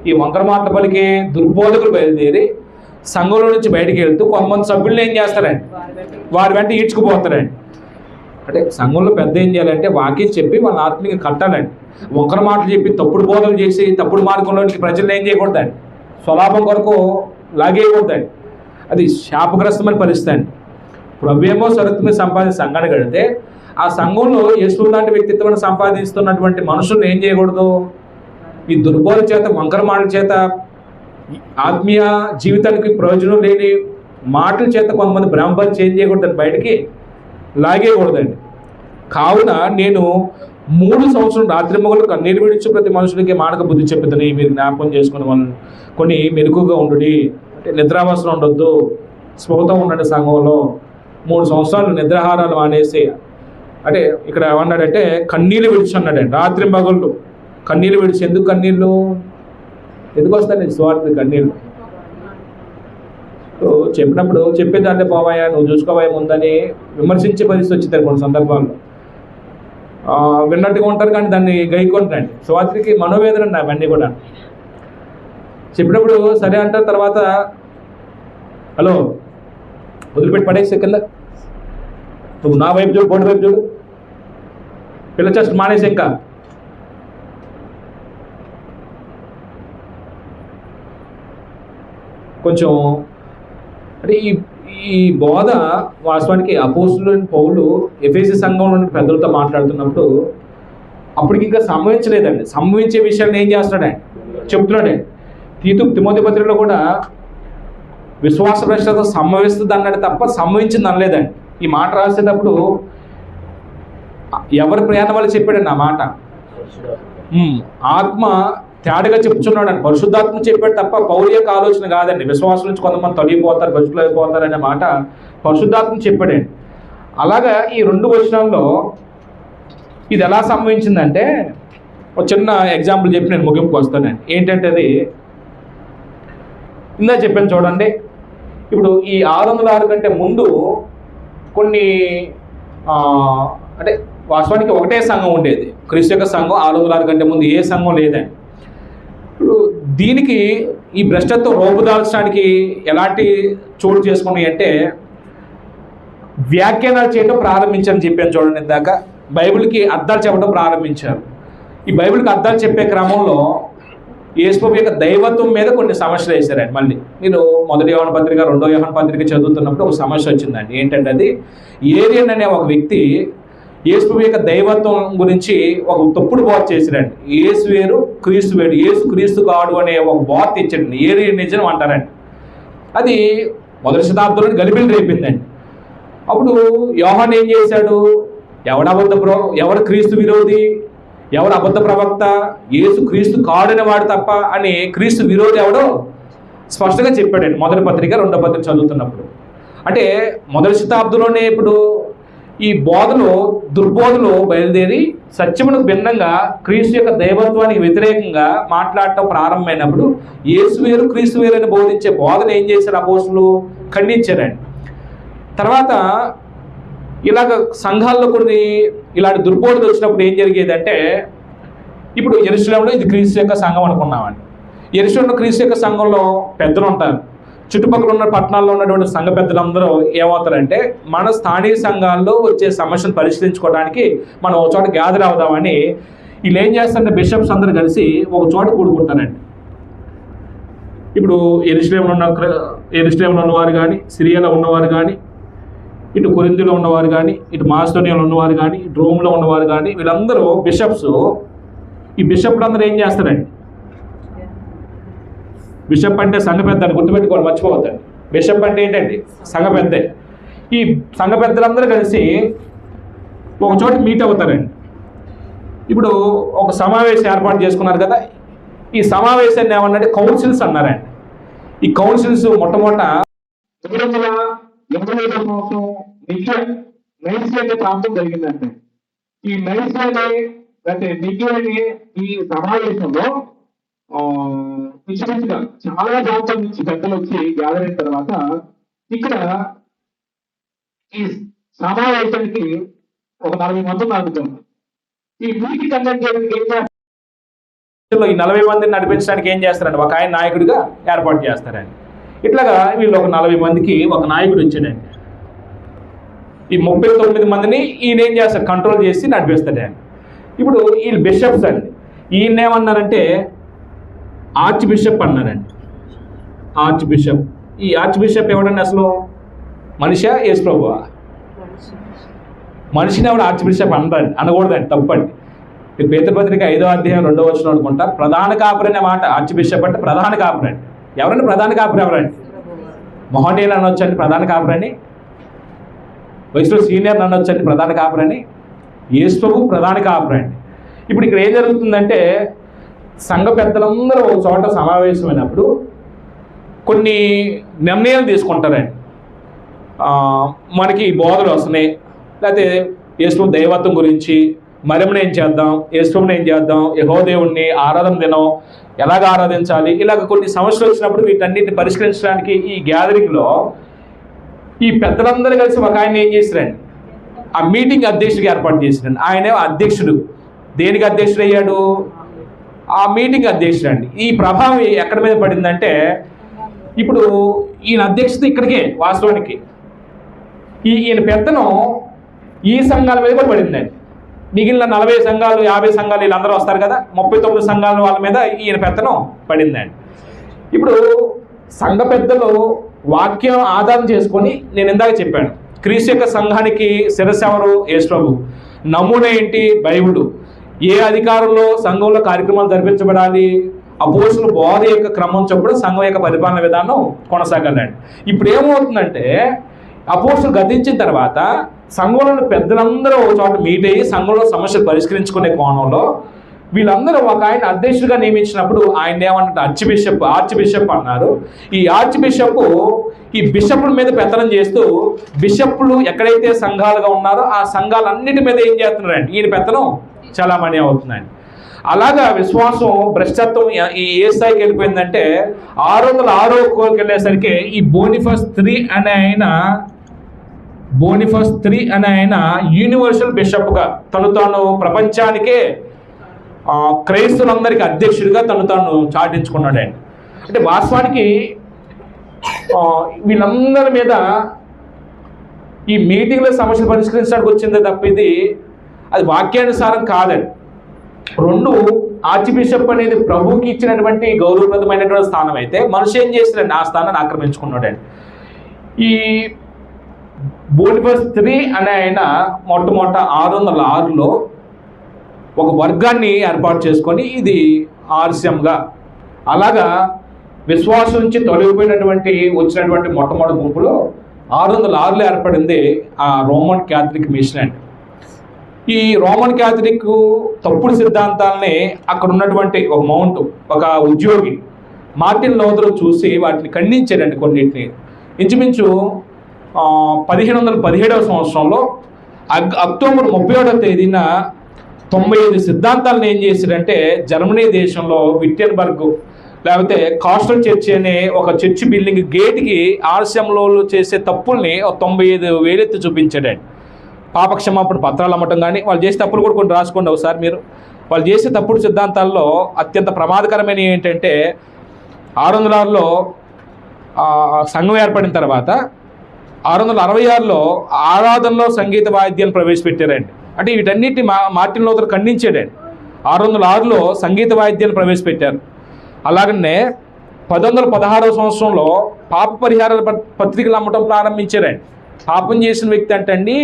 ఈ వంకర మాటల పలికే దుర్బోధకులు బయలుదేరి సంఘంలో నుంచి బయటికి వెళ్తూ కొంతమంది సభ్యులను ఏం చేస్తారండి, వారి వెంట ఈడ్చుకుపోతారండి. అంటే సంఘంలో పెద్ద ఏం చేయాలంటే వాక్యం చెప్పి వాళ్ళ ఆత్మీయంగా కట్టాలండి. వంకర మాటలు చెప్పి తప్పుడు బోధలు చేసి తప్పుడు మార్గంలోనికి ప్రజలను ఏం చేయకూడదండి, స్వలాభం కొరకు లాగేయకూడదండి. అది శాపగ్రస్తమైన పరిస్థితి అండి. ప్రభువేమో సరుకుని సంపాదించి సంఘాన్ని కడితే ఆ సంఘంలో యేసు లాంటి వ్యక్తిత్వాన్ని సంపాదిస్తున్నటువంటి మనుషులను ఏం చేయకూడదు, ఈ దుర్బోధ చేత వంకర మాటల చేత ఆత్మీయ జీవితానికి ప్రయోజనం లేని మాటల చేత కొంతమంది బ్రహ్మపరిచి ఏం చేయకూడదండి, బయటికి లాగేయకూడదండి. కావున నేను 3 సంవత్సరం రాత్రి మొగలు కన్నీరు విడిచి ప్రతి మనుషులకి మానక బుద్ధి చెప్పుతుంది. మీరు జ్ఞాపకం చేసుకుని వాళ్ళు కొన్ని మెలకుగా ఉండు, అంటే నిద్రావసరం ఉండొద్దు, స్పృహతో ఉండండి. సంఘంలో 3 సంవత్సరాలు నిద్రాహారాలు మానేసి, అంటే ఇక్కడ ఏమన్నాడంటే కన్నీళ్ళు విడిచి అన్నాడండి. రాత్రి మగళ్ళు కన్నీళ్ళు విడిచి. ఎందుకు కన్నీళ్ళు, ఎందుకు వస్తాయి స్వార్థ కన్నీళ్ళు? చెప్పినప్పుడు చెప్పేదాంటే పోవాయా, నువ్వు చూసుకోవాయా ముందని విమర్శించే పరిస్థితి వచ్చింది కొన్ని సందర్భాల్లో. విన్నట్టుగా ఉంటారు కానీ దాన్ని గైకొంటారండి. స్వాతికి మనోవేదన అండి అవన్నీ కూడా. చెప్పినప్పుడు సరే అంటారు, తర్వాత హలో వదిలిపెట్టి పడేసి కింద, నువ్వు నా వైపు చూడు, బోర్డు వైపు చూడు, పిల్ల చేస్ట్ మానేసి ఇంకా కొంచెం. అంటే ఈ బోధ వాస్తవానికి అపోస్తులైన పౌలు ఎఫెసీ సంఘంలో పెద్దలతో మాట్లాడుతున్నప్పుడు అప్పటికి ఇంకా సంభవించలేదండి. సంభవించే విషయాన్ని ఏం చేస్తున్నాడండి చెప్తున్నాడండి. తిమోతి పత్రికలో కూడా విశ్వాస భ్రష్టత సంభవిస్తుంది అన్నాడు తప్ప సంభవించింది అనలేదండి. ఈ మాట రాసేటప్పుడు ఎవరి ప్రయాణం వాళ్ళు చెప్పాడండి ఆ మాట. ఆత్మ తేడాగా చెప్తున్నాడు అని పరిశుద్ధాత్మ చెప్పాడు తప్ప పౌలు యొక్క ఆలోచన కాదండి. విశ్వాసం నుంచి కొంతమంది తొలగిపోతారు, బస్సులు అయిపోతారు అనే మాట పరిశుద్ధాత్మ చెప్పాడండి. అలాగా ఈ 2 వచనాల్లో ఇది ఎలా సంభవించిందంటే ఒక చిన్న ఎగ్జాంపుల్ చెప్పి నేను ముగింపుకు వస్తానండి. ఏంటంటే అది ఇందా చెప్పాను చూడండి. ఇప్పుడు ఈ 606 కంటే ముందు కొన్ని అంటే వాస్తవానికి ఒకటే సంఘం ఉండేది. క్రీస్తు యొక్క సంఘం 606 కంటే ముందు ఏ సంఘం లేదండి. ఇప్పుడు దీనికి ఈ భ్రష్టత్వం రూపుదాల్చడానికి ఎలాంటి చోటు చేసుకున్నాయి అంటే వ్యాఖ్యానాలు చేయడం ప్రారంభించారని చెప్పాను చూడండి. ఇందాక బైబిల్కి అర్థాలు చెప్పడం ప్రారంభించారు. ఈ బైబిల్కి అర్థాలు చెప్పే క్రమంలో యేసు యొక్క దైవత్వం మీద కొన్ని సమస్యలు వేశారండి. మళ్ళీ మీరు 1 యోహాను పత్రిక 2వ యోహాను పత్రిక చదువుతున్నప్పుడు ఒక సమస్య వచ్చిందండి. ఏంటంటే అది ఏరియన్ అనే ఒక వ్యక్తి యేసు యొక్క దైవత్వం గురించి ఒక తప్పుడు బోధ చేశారండి. యేసు వేరు క్రీస్తు వేరు, యేసు క్రీస్తు కాడు అనే ఒక బోధ తెచ్చాడండి. ఏరియనిజం అంటారండి. అది 1వ శతాబ్దంలో గలిబిలి రేపిందండి. అప్పుడు యోహాను ఏం చేశాడు, ఎవరు క్రీస్తు విరోధి, ఎవరు అబద్ధ ప్రవక్త, యేసు క్రీస్తు కాడని వాడు తప్ప అని క్రీస్తు విరోధి ఎవడో స్పష్టంగా చెప్పాడండి 1వ పత్రిక 2వ పత్రిక చదువుతున్నప్పుడు. అంటే 1వ శతాబ్దంలోనే ఇప్పుడు ఈ బోధలు దుర్బోధలు బయలుదేరి సత్యమునకు భిన్నంగా క్రీస్తు యొక్క దైవత్వానికి వ్యతిరేకంగా మాట్లాడటం ప్రారంభమైనప్పుడు యేసు వేరు క్రీస్తు వేరు అని బోధించే బోధన ఏం చేశారు అపోస్తులు, ఖండించారండి. తర్వాత ఇలాగ సంఘాల్లో కొన్ని ఇలాంటి దుర్బోధలు వచ్చినప్పుడు ఏం జరిగేదంటే ఇప్పుడు యెరూషలేములో ఇది క్రీస్తు యొక్క సంఘం అనుకున్నామండి. యెరూషలేములో క్రీస్తు యొక్క సంఘంలో పెద్దలు ఉంటారు. చుట్టుపక్కల ఉన్న పట్టణాల్లో ఉన్నటువంటి సంఘ పెద్దలందరూ ఏమవుతారంటే మన స్థానిక సంఘాల్లో వచ్చే సమస్యను పరిష్కరించుకోవడానికి మనం ఒక చోట గ్యాదర్ అవుదామని వీళ్ళు ఏం చేస్తారంటే బిషప్స్ అందరూ కలిసి ఒక చోట కూడుకుంటారండి. ఇప్పుడు యెరూషలేములో ఉన్నవారు కానీ, సిరియాలో ఉన్నవారు కానీ, ఇటు కొరింథీలో ఉన్నవారు కానీ, ఇటు మాసిదోనియాలో ఉన్నవారు కానీ, ఇటు రోమ్లో ఉన్నవారు కానీ, వీళ్ళందరూ బిషప్స్. ఈ బిషప్లు అందరూ ఏం చేస్తారండి? బిషప్ అంటే సంఘ పెద్ద అని గుర్తుపెట్టుకోవాలి, మర్చిపోవద్దండి. బిషప్ అంటే ఏంటండి? సంఘ పెద్ద. ఈ సంఘ పెద్దలందరూ కలిసి ఒక చోట మీట్ అవుతారండి. ఇప్పుడు ఒక సమావేశం ఏర్పాటు చేసుకున్నారు కదా, ఈ సమావేశాన్ని ఏమన్నారంటే కౌన్సిల్స్ అన్నారండి. ఈ కౌన్సిల్స్ మొట్టమొదట 985 సంవత్సరం నైస్య అనే ప్రాంతం జరిగిందంటే ఈ నైస్య అంటే నిగ్యని ఈ సమావేశంలో ఇంచుమించుగా చాలా ప్రాంతాల నుంచి పెద్దలు వచ్చి గ్యాదర్ అయిన తర్వాత ఇక్కడ ఈ సమావేశానికి ఒక 40 మంది నడుపుతుంది. ఈ వీటికి కండక్ట్ చేయడానికి ఏం చేస్తారు? ఈ 40 మందిని నడిపించడానికి ఏం చేస్తారండి? ఒక ఆయన నాయకుడిగా ఏర్పాటు చేస్తారండి. ఇట్లాగా వీళ్ళు ఒక 40 మందికి ఒక నాయకుడు వచ్చాడండి. ఈ 39 మందిని ఈయన ఏం చేస్తారు? కంట్రోల్ చేసి నడిపిస్తాడండి. ఇప్పుడు వీళ్ళు బిషప్స్ అండి. ఈయన ఏమన్నారంటే ఆర్చ్ బిషప్ అన్నారండి. Arch bishop. ఈ ఆర్చ్ బిషప్ ఎవడండి అసలు? మనిషా యేసు ప్రభువా? మనిషిని ఎవడు ఆర్చ్ బిషప్ అనకూడదండి, తప్పండి. మీరు పేతురుపత్రిక 5వ అధ్యాయం 2వ వచనం అనుకుంటా ప్రధాన కాపురి అనే మాట. ఆర్చ్ బిషప్ అంటే ప్రధాన కాపురి అండి. ఎవరండి ప్రధాన కాపురి? ఎవరండి? మొహటేలు అనొచ్చండి ప్రధాన కాపురని, వయసులో సీనియర్ అనొచ్చండి ప్రధాన కాపురని, యేసు ప్రభువు ప్రధాన కాపురి అండి. ఇప్పుడు ఇక్కడ ఏం జరుగుతుందంటే సంఘ పెద్దలందరూ ఒక చోట సమావేశమైనప్పుడు కొన్ని నిర్ణయాలు తీసుకుంటారండి. మనకి బోధలు వస్తున్నాయి, లేకపోతే యేసు దైవత్వం గురించి, మరిమని ఏం చేద్దాం, యేసుని ఏం చేద్దాం, యెహోవా దేవుణ్ణి ఆరాధన దినం ఎలాగ ఆరాధించాలి, ఇలాగ కొన్ని సమస్యలు వచ్చినప్పుడు వీటన్నిటిని పరిష్కరించడానికి ఈ గ్యాదరింగ్లో ఈ పెద్దలందరూ కలిసి ఒక ఆయన ఏం చేశారండి? ఆ మీటింగ్ అధ్యక్షుడిగా ఏర్పాటు చేశారండి. ఆయనే అధ్యక్షుడు. దేనికి అధ్యక్షుడు అయ్యాడు? ఆ మీటింగ్ అధ్యక్షుడు అండి. ఈ ప్రభావం ఎక్కడి మీద పడిందంటే ఇప్పుడు ఈయన అధ్యక్షత ఇక్కడికే వాస్తవానికి ఈయన పెత్తనం ఈ సంఘాల మీద కూడా పడిందండి. మిగిలిన 40 సంఘాలు 50 సంఘాలు వీళ్ళందరూ వస్తారు కదా, 39 సంఘాల వాళ్ళ మీద ఈయన పెత్తనం పడిందండి. ఇప్పుడు సంఘ పెద్దలు వాక్యం ఆధారం చేసుకొని నేను ఇందాక చెప్పాను, క్రీస్తు యొక్క సంఘానికి శిరస్సు ఎవరు? యేసు ప్రభువు. నమూనా ఏంటి? బైబిలు. ఏ అధికారంలో సంఘంలో కార్యక్రమాలు జరిపించబడాలి? అపోస్తుల బోధ యొక్క క్రమం చొప్పున సంఘం యొక్క పరిపాలన విధానం కొనసాగాలండి. ఇప్పుడు ఏమవుతుందంటే అపోస్తులు గతించిన తర్వాత సంఘంలోని పెద్దలందరూ ఒక చోట మీట్ అయ్యి సంఘంలో సమస్యలు పరిష్కరించుకునే కోణంలో వీళ్ళందరూ ఒక ఆయన అధ్యక్షుడిగా నియమించినప్పుడు ఆయన ఏమన్నట్టు ఆర్చ్ బిషప్ అన్నారు. ఈ ఆర్చ్ బిషప్ ఈ బిషప్ల మీద పెత్తనం చేస్తూ బిషప్లు ఎక్కడైతే సంఘాలుగా ఉన్నారో ఆ సంఘాలన్నిటి మీద ఏం చేస్తున్నారండి? ఈయన పెత్తనం చలామణి అవుతుందండి. అలాగా విశ్వాసం భ్రష్టత్వం ఏ స్థాయికి వెళ్ళిపోయిందంటే 606 వెళ్ళేసరికి ఈ బోనిఫస్ III అనే ఆయన యూనివర్సల్ బిషప్గా తాను ప్రపంచానికే క్రైస్తవులందరికీ అధ్యక్షుడిగా తాను చాటించుకున్నాడండి. అంటే వాస్తవానికి వీళ్ళందరి మీద ఈ మీటింగ్లో సమస్యలు పరిష్కరించడానికి వచ్చిందే తప్ప అది వాక్యానుసారం కాదండి. 2 ఆర్చ్ బిషప్ అనేది ప్రభువుకి ఇచ్చినటువంటి గౌరవప్రదమైనటువంటి స్థానం అయితే మనిషి ఏం చేశాడండి? ఆ స్థానాన్ని ఆక్రమించుకున్నాడండి. ఈ బోనిఫస్ III అనే ఆయన మొట్టమొదట 606లో ఒక వర్గాన్ని ఏర్పాటు చేసుకొని ఇది ఆర్సియంగా అలాగా విశ్వాసం నుంచి తొలగిపోయినటువంటి వచ్చినటువంటి మొట్టమొదటి గుంపులో 606లో ఏర్పడింది ఆ రోమన్ క్యాథలిక్ మిషన్ అండి. ఈ రోమన్ క్యాథలిక్ తప్పుడు సిద్ధాంతాలని అక్కడ ఉన్నటువంటి ఒక ఉద్యోగి మార్టిన్ లూథర్ చూసి వాటిని ఖండించాడండి. కొన్నింటిని ఇంచుమించు 1517వ సంవత్సరంలో అక్టోబర్ 31వ తేదీన 95 సిద్ధాంతాలను ఏం చేశారంటే జర్మనీ దేశంలో విట్టెన్బర్గ్ లేకపోతే కాస్టల్ చర్చి అనే ఒక చర్చి బిల్డింగ్ గేట్కి ఆర్సియంలో చేసే తప్పుల్ని 95 వేలెత్తి చూపించాడండి. పాపక్షమాపణ పత్రాలు అమ్మటం కానీ వాళ్ళు చేసే తప్పులు కూడా కొన్ని రాసుకోండి ఒకసారి మీరు. వాళ్ళు చేసే తప్పుడు సిద్ధాంతాల్లో అత్యంత ప్రమాదకరమైన ఏంటంటే 606లో సంఘం ఏర్పడిన తర్వాత 666లో ఆరాధనలో సంగీత వాయిద్యాన్ని ప్రవేశపెట్టారండి. అంటే వీటన్నిటిని మార్టిన్ లూథర్ ఖండించాడండి. 606లో సంగీత వాయిద్యాన్ని ప్రవేశపెట్టారు. అలాగనే 1116వ సంవత్సరంలో పాప పరిహార పత్రికలు అమ్మటం ప్రారంభించారండి. పాపం చేసిన వ్యక్తి అంటండి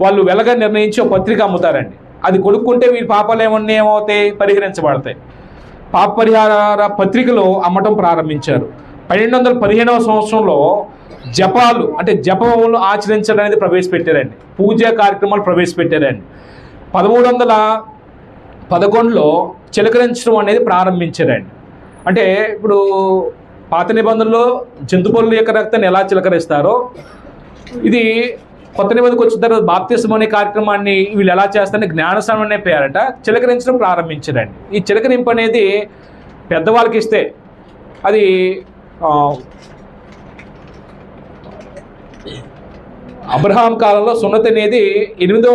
వాళ్ళు వెలగా నిర్ణయించి ఒక పత్రిక అమ్ముతారండి. అది కొనుక్కుంటే వీరి పాపాలు ఏమవుతాయి, పరిహరించబడతాయి. పాప పరిహార పత్రికలు అమ్మటం ప్రారంభించారు. 1215వ సంవత్సరంలో జపాలు అంటే జపములు ఆచరించడం అనేది ప్రవేశపెట్టారండి. పూజా కార్యక్రమాలు ప్రవేశపెట్టారండి. 1311లో చిలకరించడం అనేది ప్రారంభించారండి. అంటే ఇప్పుడు పాత నిబంధనలో జంతువుల యొక్క రక్తాన్ని ఎలా చిలకరిస్తారో ఇది కొత్త నిబంధనకు వచ్చిన తర్వాత బాప్తిస్మం అనే కార్యక్రమాన్ని వీళ్ళు ఎలా చేస్తారని జ్ఞానస్నానం అనే పేరట చిలకరించడం ప్రారంభించారండి. ఈ చిలకరింపు అనేది పెద్దవాళ్ళకి ఇస్తే అది అబ్రహాం కాలంలో సున్నతి అనేది 8వ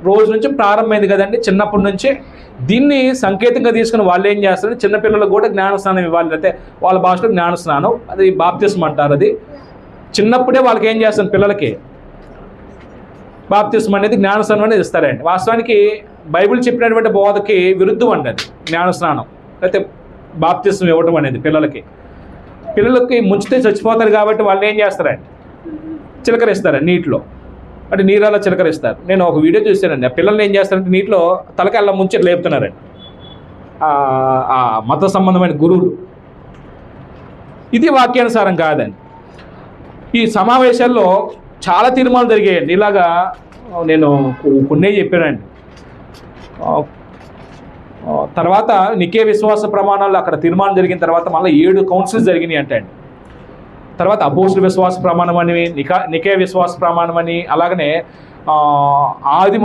రోజు నుంచి ప్రారంభమైంది కదండి. చిన్నప్పటి నుంచి దీన్ని సంకేతంగా తీసుకుని వాళ్ళు ఏం చేస్తారు, చిన్నపిల్లలకు కూడా జ్ఞానస్నానం ఇవ్వాలి. అయితే వాళ్ళ భాషలో జ్ఞానస్నానం, అది బాప్తిస్మం అంటారు. అది చిన్నప్పుడే వాళ్ళకి ఏం చేస్తారు, పిల్లలకి బాప్తిస్మం అనేది జ్ఞానస్నానం అనేది ఇస్తారండి. వాస్తవానికి బైబిల్ చెప్పినటువంటి బోధకి విరుద్ధం అండి అది జ్ఞానస్నానం అయితే బాప్తిస్మం ఇవ్వటం అనేది. పిల్లలకి ముంచితే చచ్చిపోతారు కాబట్టి వాళ్ళు ఏం చేస్తారండి, చిలకరిస్తారండి నీటిలో. అంటే నీళ్ళలో చిలకరిస్తారు. నేను ఒక వీడియో చూశానండి. ఆ పిల్లల్ని ఏం చేస్తారంటే నీటిలో తలకల్లా ముంచి లేపుతున్నారండి ఆ మత సంబంధమైన గురువులు. ఇది వాక్యానుసారం కాదండి. ఈ సమావేశాల్లో చాలా తీర్మానాలు జరిగాయండి. ఇలాగా నేను కొన్నే చెప్పానండి. తర్వాత నికే విశ్వాస ప్రమాణాలు అక్కడ తీర్మానం జరిగిన తర్వాత మళ్ళీ 7 కౌన్సిల్స్ జరిగినాయి అంటే అండి. తర్వాత అపోస్తుల విశ్వాస ప్రమాణం అని, నికే విశ్వాస ప్రమాణం అని, అలాగనే ఆదిమ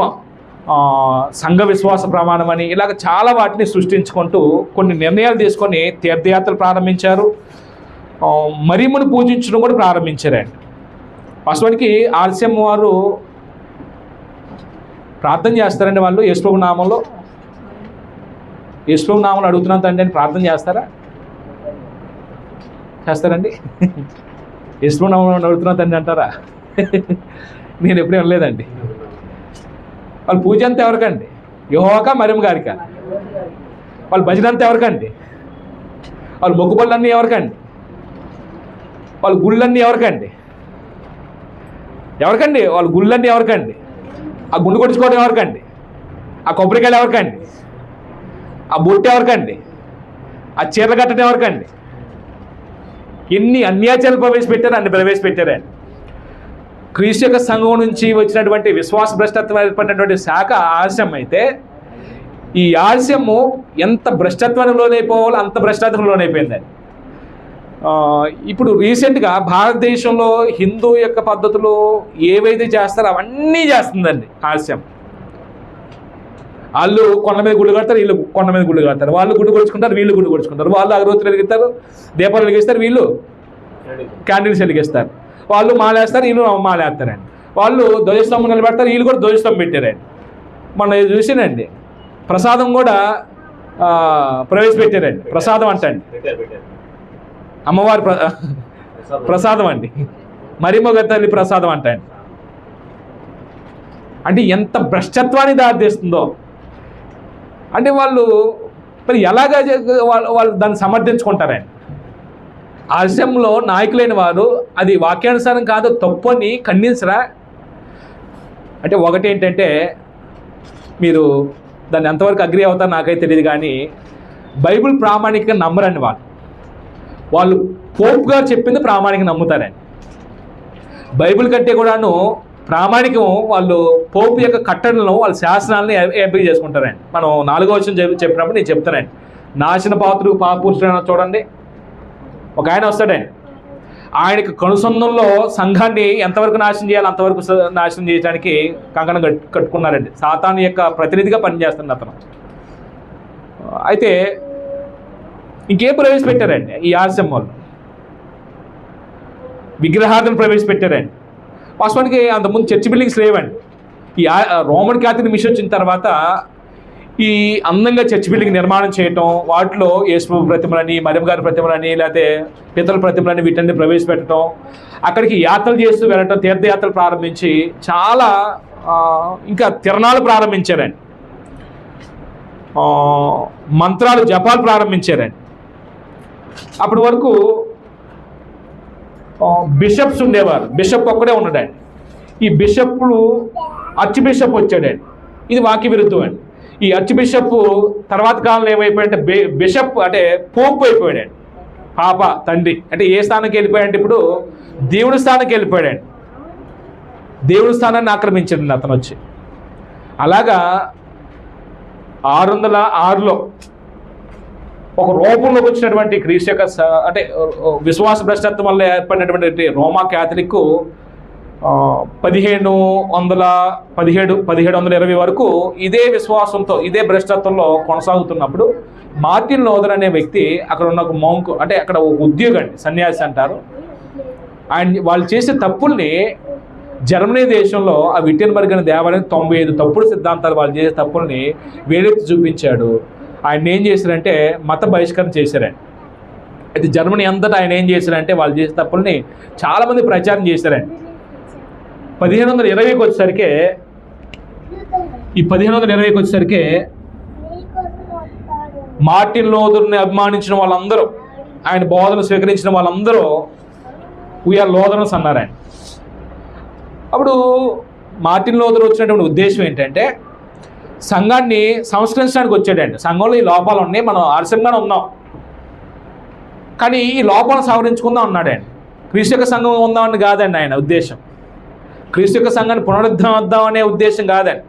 సంఘ విశ్వాస ప్రమాణం అని, ఇలాగ చాలా వాటిని సృష్టించుకుంటూ కొన్ని నిర్ణయాలు తీసుకొని తీర్థయాత్రలు ప్రారంభించారు. మరియమ్మను పూజించడం కూడా ప్రారంభించారండి. వాస్తవానికి ఆర్సిఎం వారు ప్రార్థన చేస్తారండి. వాళ్ళు యేసుప్రభు నామంలో అడుగుతున్నాను తండ్రి అని ప్రార్థన చేస్తారండి. యేసుప్రభు నామంలో అడుగుతున్నాను తండ్రి అంటారా? నేను ఎప్పుడూ వినలేదండి. వాళ్ళు పూజ అంతా ఎవరికండి? యెహోవాకా మరియమ్మ గారికా? వాళ్ళ భజన అంతా ఎవరికండి? వాళ్ళ మొక్కుబళ్ళన్నీ ఎవరికండి? వాళ్ళ గుళ్ళన్నీ ఎవరికండి? వాళ్ళ గుళ్ళన్నీ ఎవరికండి? ఆ గుండు కొట్టుకోవడం ఎవరికండి? ఆ కొబ్బరికాయలు ఎవరికండి? ఆ బొట్టు ఎవరికండి? ఆ చీరలు కట్టడం ఎవరికండి? ఎన్ని అన్యాచారాలు ప్రవేశపెట్టారండి. క్రీస్తు యొక్క సంఘం నుంచి వచ్చినటువంటి విశ్వాస భ్రష్టత్వం ఏర్పడినటువంటి శాఖ ఆర్సిఎం అయితే ఈ ఆర్సిఎం ఎంత భ్రష్టత్వానికి లోనైపోవాలో అంత భ్రష్టత్వం లోనైపోయిందండి. ఇప్పుడు రీసెంట్గా భారతదేశంలో హిందూ యొక్క పద్ధతులు ఏవైతే చేస్తారో అవన్నీ చేస్తుందండి ఆర్సిఎం. వాళ్ళు కొండ మీద గుళ్ళు కడతారు, వీళ్ళు కొండ మీద గుళ్ళు కడతారు. వాళ్ళు గుడ్డు కొడుచుకుంటారు, వీళ్ళు గుడ్డు కొడుచుకుంటారు. వాళ్ళు అగరవత్తులు వెలిగిస్తారు, దీపాలు వెలిగిస్తారు, వీళ్ళు క్యాండిల్స్ వెలిగిస్తారు. వాళ్ళు మాలేస్తారు, వీళ్ళు మాలేస్తారండి. వాళ్ళు ధ్వజస్తంభం నిలబెడతారు, వీళ్ళు కూడా ధ్వజస్తంభం పెట్టారండి. మనం చూసానండి, ప్రసాదం కూడా ప్రవేశపెట్టారండి. ప్రసాదం అంటండి, అమ్మవారి ప్రసాదం అండి, మరియమ్మ తల్లి ప్రసాదం అంటండి. అంటే ఎంత భ్రష్టత్వాన్ని దారితీస్తుందో. అంటే వాళ్ళు మరి ఎలాగా వాళ్ళు దాన్ని సమర్థించుకుంటారండి. ఆర్సిఎంలో నాయకులైన వారు అది వాక్యానుసారం కాదు, తప్పు అని ఖండించరా? అంటే ఒకటి ఏంటంటే, మీరు దాన్ని ఎంతవరకు అగ్రి అవుతారో నాకైతే తెలియదు, కానీ బైబిల్ ప్రామాణికంగా నమ్మరండి. వాళ్ళు పోప్ గారు చెప్పింది ప్రామాణికంగా నమ్ముతారండి. బైబిల్ కంటే కూడాను ప్రామాణికం వాళ్ళు పోపు యొక్క కట్టడలను వాళ్ళ శాసనాలను ఎంపిక చేసుకుంటారండి. మనం 4వ వచనం చెప్పినప్పుడు నేను చెప్తానండి, నాశన పాత్రుడు పాపురుషుడు చూడండి. ఒక ఆయన వస్తాడండి, ఆయనకి కనుసంధంలో సంఘాన్ని ఎంతవరకు నాశనం చేయాలి అంతవరకు నాశనం చేయడానికి కంకణం కట్టుకున్నారండి. సాతాను యొక్క ప్రతినిధిగా పనిచేస్తుంది అతను. అయితే ఇంకేం ప్రవేశపెట్టారండి ఈ ఆర్సిఎం వాళ్ళు? విగ్రహాలను ప్రవేశపెట్టారండి. వాస్తవానికి అంతకుముందు చర్చ్ బిల్డింగ్స్ లేవండి. ఈ రోమన్ క్యాథలిక్ మిషన్ వచ్చిన తర్వాత ఈ అందంగా చర్చి బిల్డింగ్ నిర్మాణం చేయటం, వాటిలో యేసు ప్రతిమలని, మరియమ్మ గారి ప్రతిమలని, లేకపోతే పితల ప్రతిమలని వీటన్ని ప్రవేశపెట్టడం, అక్కడికి యాత్రలు చేస్తూ వెళ్ళటం, తీర్థయాత్రలు ప్రారంభించి చాలా ఇంకా తిరణాలు ప్రారంభించారండి, మంత్రాలు జపాలు ప్రారంభించారండి. అప్పటి వరకు బిషప్స్ ఉండేవారు, బిషప్ ఒక్కడే ఉన్నాడండి. ఈ బిషప్లు ఆర్చ్ బిషప్ వచ్చాడండి, ఇది వాక్య విరుద్ధం అండి. ఈ ఆర్చ్ బిషప్ తర్వాత కాలంలో ఏమైపోయాడంటే బిషప్ అంటే పోప్ అయిపోయాడండి. పాప తండ్రి అంటే ఏ స్థానానికి వెళ్ళిపోయాడంటే ఇప్పుడు దేవుడి స్థానానికి వెళ్ళిపోయాడండి, దేవుడి స్థానాన్ని ఆక్రమించండి అతను వచ్చి. అలాగా 606లో ఒక రూపంలోకి వచ్చినటువంటి క్రీస్తు యొక్క అంటే విశ్వాస భ్రష్టత్వం వల్ల ఏర్పడినటువంటి రోమా క్యాథలిక్ 1720 వరకు ఇదే విశ్వాసంతో ఇదే భ్రష్టత్వంలో కొనసాగుతున్నప్పుడు మార్టిన్ లూథర్ అనే వ్యక్తి అక్కడ ఉన్న ఒక మౌంక్ అంటే అక్కడ ఒక ఉద్యోగి అండి, సన్యాసి అంటారు. ఆయన వాళ్ళు చేసే తప్పుల్ని జర్మనీ దేశంలో ఆ విట్టెన్బర్గ్ అనే దేవాలయం 95 తప్పుడు సిద్ధాంతాలు వాళ్ళు చేసే తప్పుల్ని వేలెత్తి చూపించాడు. ఆయన ఏం చేశారంటే మత బహిష్కరణ చేశారండి. అయితే జర్మనీ అంతటా ఆయన ఏం చేశారంటే వాళ్ళు చేసే తప్పుల్ని చాలామంది ప్రచారం చేశారండి. 1520కి వచ్చేసరికి ఈ 1520కి వచ్చేసరికి మార్టిన్ లూథర్ని అభిమానించిన వాళ్ళందరూ, ఆయన బోధన స్వీకరించిన వాళ్ళందరూ వీఆర్ లూథరన్స్ అన్నారు ఆయన. అప్పుడు మార్టిన్ లూథర్ వచ్చినటువంటి ఉద్దేశం ఏంటంటే సంఘాన్ని సంస్కరించడానికి వచ్చాడండి. సంఘంలో ఈ లోపాలు ఉన్నాయి, మనం ఆలస్యంగానే ఉన్నాం, కానీ ఈ లోపాలను సవరించుకుందాం అన్నాడండి. క్రీస్తు యొక్క సంఘం ఉందామని కాదండి ఆయన ఉద్దేశం, క్రీస్తు యొక్క సంఘాన్ని పునరుద్ధరిద్దాం అనే ఉద్దేశం కాదండి.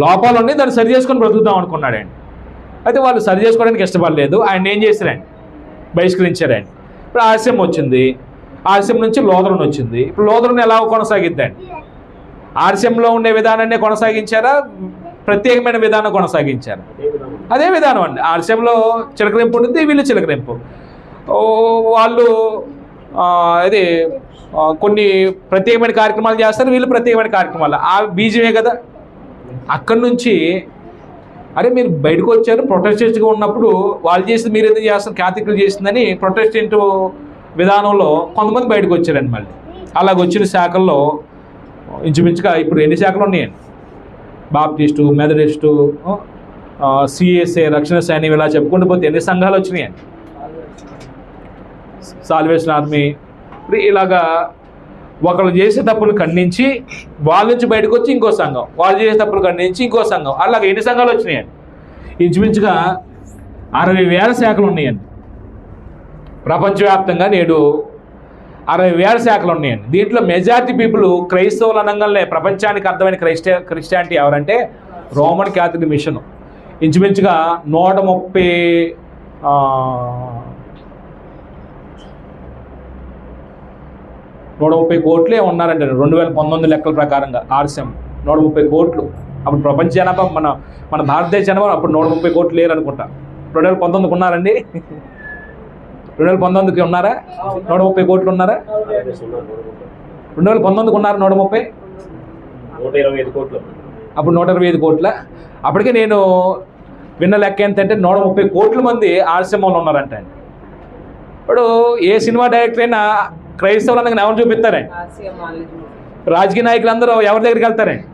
లోపాలు ఉన్నాయి, దాన్ని సరి చేసుకొని బ్రతుకుదాం అనుకున్నాడండి. అయితే వాళ్ళు సరి చేసుకోవడానికి ఇష్టపడలేదు, ఆయన ఏం చేశారండి, బహిష్కరించారండి. ఇప్పుడు ఆలస్యం వచ్చింది, ఆలస్యం నుంచి లూథరన్ వచ్చింది. ఇప్పుడు లూథరన్ ఎలా కొనసాగిద్దండి? ఆలస్యంలో ఉండే విధానాన్ని కొనసాగించారా, ప్రత్యేకమైన విధానం కొనసాగించారు? అదే విధానం అండి. ఆలస్యంలో చిలకరింపు ఉంటుంది, వీళ్ళు చిలకరింపు. వాళ్ళు ఇది కొన్ని ప్రత్యేకమైన కార్యక్రమాలు చేస్తారు, వీళ్ళు ప్రత్యేకమైన కార్యక్రమాలు. ఆ బీజమే కదా. అక్కడి నుంచి అరే మీరు బయటకు వచ్చారు, ప్రొటెస్టెంట్గా ఉన్నప్పుడు వాళ్ళు చేసింది మీరు ఎందుకు చేస్తారు, క్యాథలిక్లు చేసిందని ప్రొటెస్టెంట్ విధానంలో కొంతమంది బయటకు వచ్చారండి. మళ్ళీ అలాగ వచ్చిన శాఖల్లో ఇంచుమించుగా ఇప్పుడు ఎన్ని శాఖలు ఉన్నాయండి? బాప్టిస్టు, మెథడిస్టు, సిఎస్ఏ, రక్షణ సైన్యం, ఇలా చెప్పుకుంటూ పోతే ఎన్ని సంఘాలు వచ్చినాయండి? Salvation army. ఇలాగా ఒకళ్ళు చేసే తప్పులు ఖండించి వాళ్ళ నుంచి బయటకు వచ్చి ఇంకో సంఘం, వాళ్ళు చేసే తప్పులు ఖండించి ఇంకో సంఘం, అలాగే ఎన్ని సంఘాలు వచ్చినాయండి? ఇంచుమించుగా 60,000 శాఖలు ఉన్నాయండి. ప్రపంచవ్యాప్తంగా నేడు 60,000 శాఖలు ఉన్నాయండి. దీంట్లో మెజారిటీ పీపుల్ క్రైస్తవులు అనగానే ప్రపంచానికి అర్థమైన క్రిస్టియానిటీ ఎవరంటే రోమన్ క్యాథలిక్ మిషన్. ఇంచుమించుగా 130 కోట్లే ఉన్నారంటే 2019 లెక్కల ప్రకారంగా ఆర్సెం 130 కోట్లు. అప్పుడు ప్రపంచ జనాభా మన భారతదేశ జనాభా అప్పుడు 130 కోట్లు లేరు అనుకుంటా. 2019కి ఉన్నారండి? 2019కి ఉన్నారా? 130 కోట్లు ఉన్నారా? 2019కి ఉన్నారు 130, 125 కోట్లు. అప్పుడు 125 కోట్ల. అప్పటికే నేను విన్న లెక్క ఏంటంటే 130 కోట్ల మంది ఆర్సెంలో ఉన్నారంట. ఇప్పుడు ఏ సినిమా డైరెక్టర్ అయినా క్రైస్తవులందరికీ ఎవరు చూపిస్తారండి? రాజకీయ నాయకులందరూ ఎవరి దగ్గరికి వెళ్తారండి?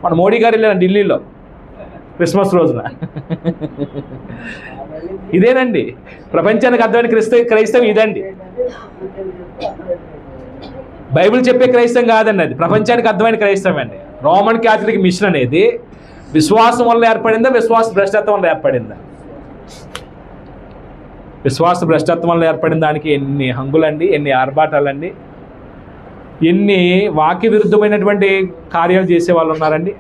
మన మోడీ గారు వెళ్ళారు ఢిల్లీలో క్రిస్మస్ రోజున. ఇదేనండి ప్రపంచానికి అర్థమైన క్రైస్తవం ఇదండి. బైబిల్ చెప్పే క్రైస్తవం కాదండి, అది ప్రపంచానికి అర్థమైన క్రైస్తవం అండి. రోమన్ క్యాథలిక్ మిషన్ అనేది విశ్వాసం వల్ల ఏర్పడిందా, విశ్వాస భ్రష్టత్వం వల్ల ఏర్పడిందా? విశ్వాస భ్రష్టత్వం వల్ల ఏర్పడిన దానికి ఎన్ని హంగులండి, ఎన్ని ఆర్భాటాలండి, ఎన్ని వాక్య విరుద్ధమైనటువంటి కార్యాలు చేసే వాళ్ళు ఉన్నారండి.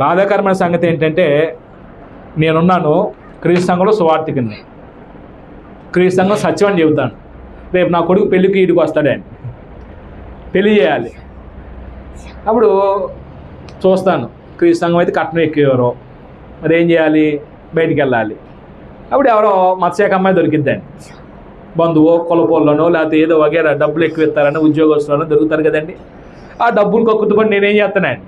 బాధాకరమైన సంగతి ఏంటంటే నేనున్నాను క్రీస్తు సంఘంలో సువార్థికుని, క్రీస్తు సంఘం సత్యం అని చెబుతాను. రేపు నా కొడుకు పెళ్ళికి ఈడికి వస్తాడండి, పెళ్ళి చేయాలి. అప్పుడు చూస్తాను క్రీస్తు సంఘం అయితే కట్నం ఎక్కువెవరో, మరి ఏం చేయాలి? బయటికి వెళ్ళాలి. అప్పుడు ఎవరో మత్స్యక అమ్మాయి దొరికిద్దండి, బంధువు కొలపోల్లోనో లేకపోతే ఏదో వగేరా డబ్బులు ఎక్కువ ఇస్తారని ఉద్యోగస్తులను దొరుకుతారు కదండి. ఆ డబ్బులు కక్కుతుపడి నేనేం చేస్తానండి,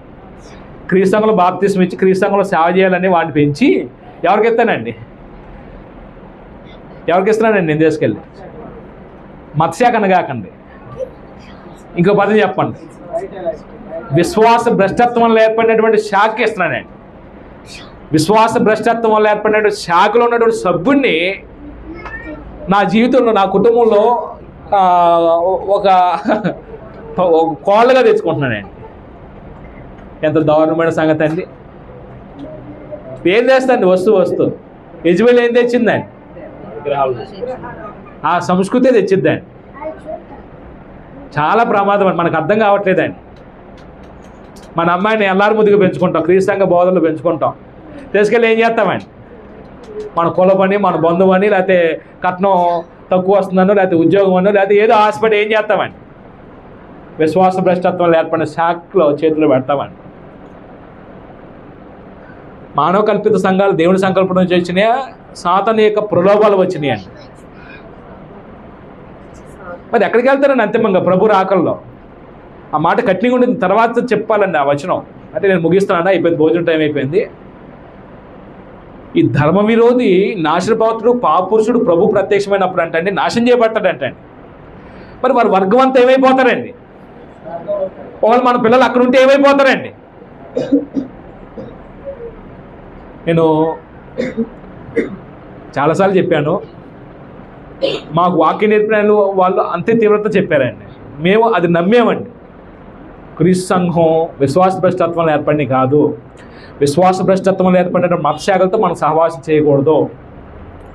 క్రీస్తు సంఘంలో బాప్తిస్మం ఇచ్చి క్రీస్తు సంఘంలో సేవ చేయాలని వాడిని పెంచి ఎవరికి ఇస్తానండి? ఎవరికి ఇస్తున్నానండి నేను తీసుకెళ్ళి? మత్స్యాక అనగాకండి, ఇంకో పదం చెప్పండి. విశ్వాస భ్రష్టత్వం వల్ల ఏర్పడినటువంటి శాఖకి ఇస్తున్నానండి. విశ్వాస భ్రష్టత్వం వల్ల ఏర్పడినటువంటి శాఖలో ఉన్నటువంటి సభ్యుడిని నా జీవితంలో, నా కుటుంబంలో ఒక కోళ్ళగా తెచ్చుకుంటున్నానండి. ఎంత దారుణమైన సంగతి అండి. ఏం చేస్తాండి? వస్తూ యజమాని ఏం తెచ్చిందండి? ఆ సంస్కృతే తెచ్చిద్దండి. చాలా ప్రమాదం అండి, మనకు అర్థం కావట్లేదండి. మన అమ్మాయిని ఎల్లారు ముద్దుగా పెంచుకుంటాం, క్రీస్తు సంఘ బోధనలు పెంచుకుంటాం. తీసుకెళ్ళి ఏం చేస్తామండి? మన కులపని, మన బంధువు అని, లేకపోతే కట్నం తక్కువ వస్తుందనో, లేకపోతే ఉద్యోగం అనో, లేకపోతే ఏదో ఆశపడి ఏం చేస్తామండి? విశ్వాస భ్రష్టత్వంలో ఏర్పడిన శాఖలో చేతులు పెడతామండి. మానవ కల్పిత సంఘాలు దేవుని సంకల్పం నుంచి వచ్చినాయా, సాతాను యొక్క ప్రలోభాలు వచ్చినాయండి. మరి ఎక్కడికి వెళ్తారండి అంతిమంగా? ప్రభు రాకల్లో. ఆ మాట కఠినంగా ఉండిన తర్వాత చెప్పాలండి ఆ వచనం. అంటే నేను ముగిస్తున్నాను, అయిపోయింది, భోజనం టైం అయిపోయింది. ఈ ధర్మ విరోధి నాశనపాత్రుడు పాపురుషుడు ప్రభు ప్రత్యక్షమైనప్పుడు అంటే నాశనం చేయబడతాడంటే. మరి వారి వర్గం అంతా ఏమైపోతారండి? వాళ్ళు మన పిల్లలు అక్కడ ఉంటే ఏమైపోతారండి? నేను చాలాసార్లు చెప్పాను, మాకు వాక్య నేర్పిన వాళ్ళు అంతే తీవ్రత చెప్పారండి. మేము అది నమ్మేమండి. క్రీస్తు సంఘం విశ్వాస భ్రష్టత్వంలో ఏర్పడి కాదు. విశ్వాస భ్రష్టత్వంలో ఏర్పడిన మతశాఖలతో మనం సహవాసం చేయకూడదు.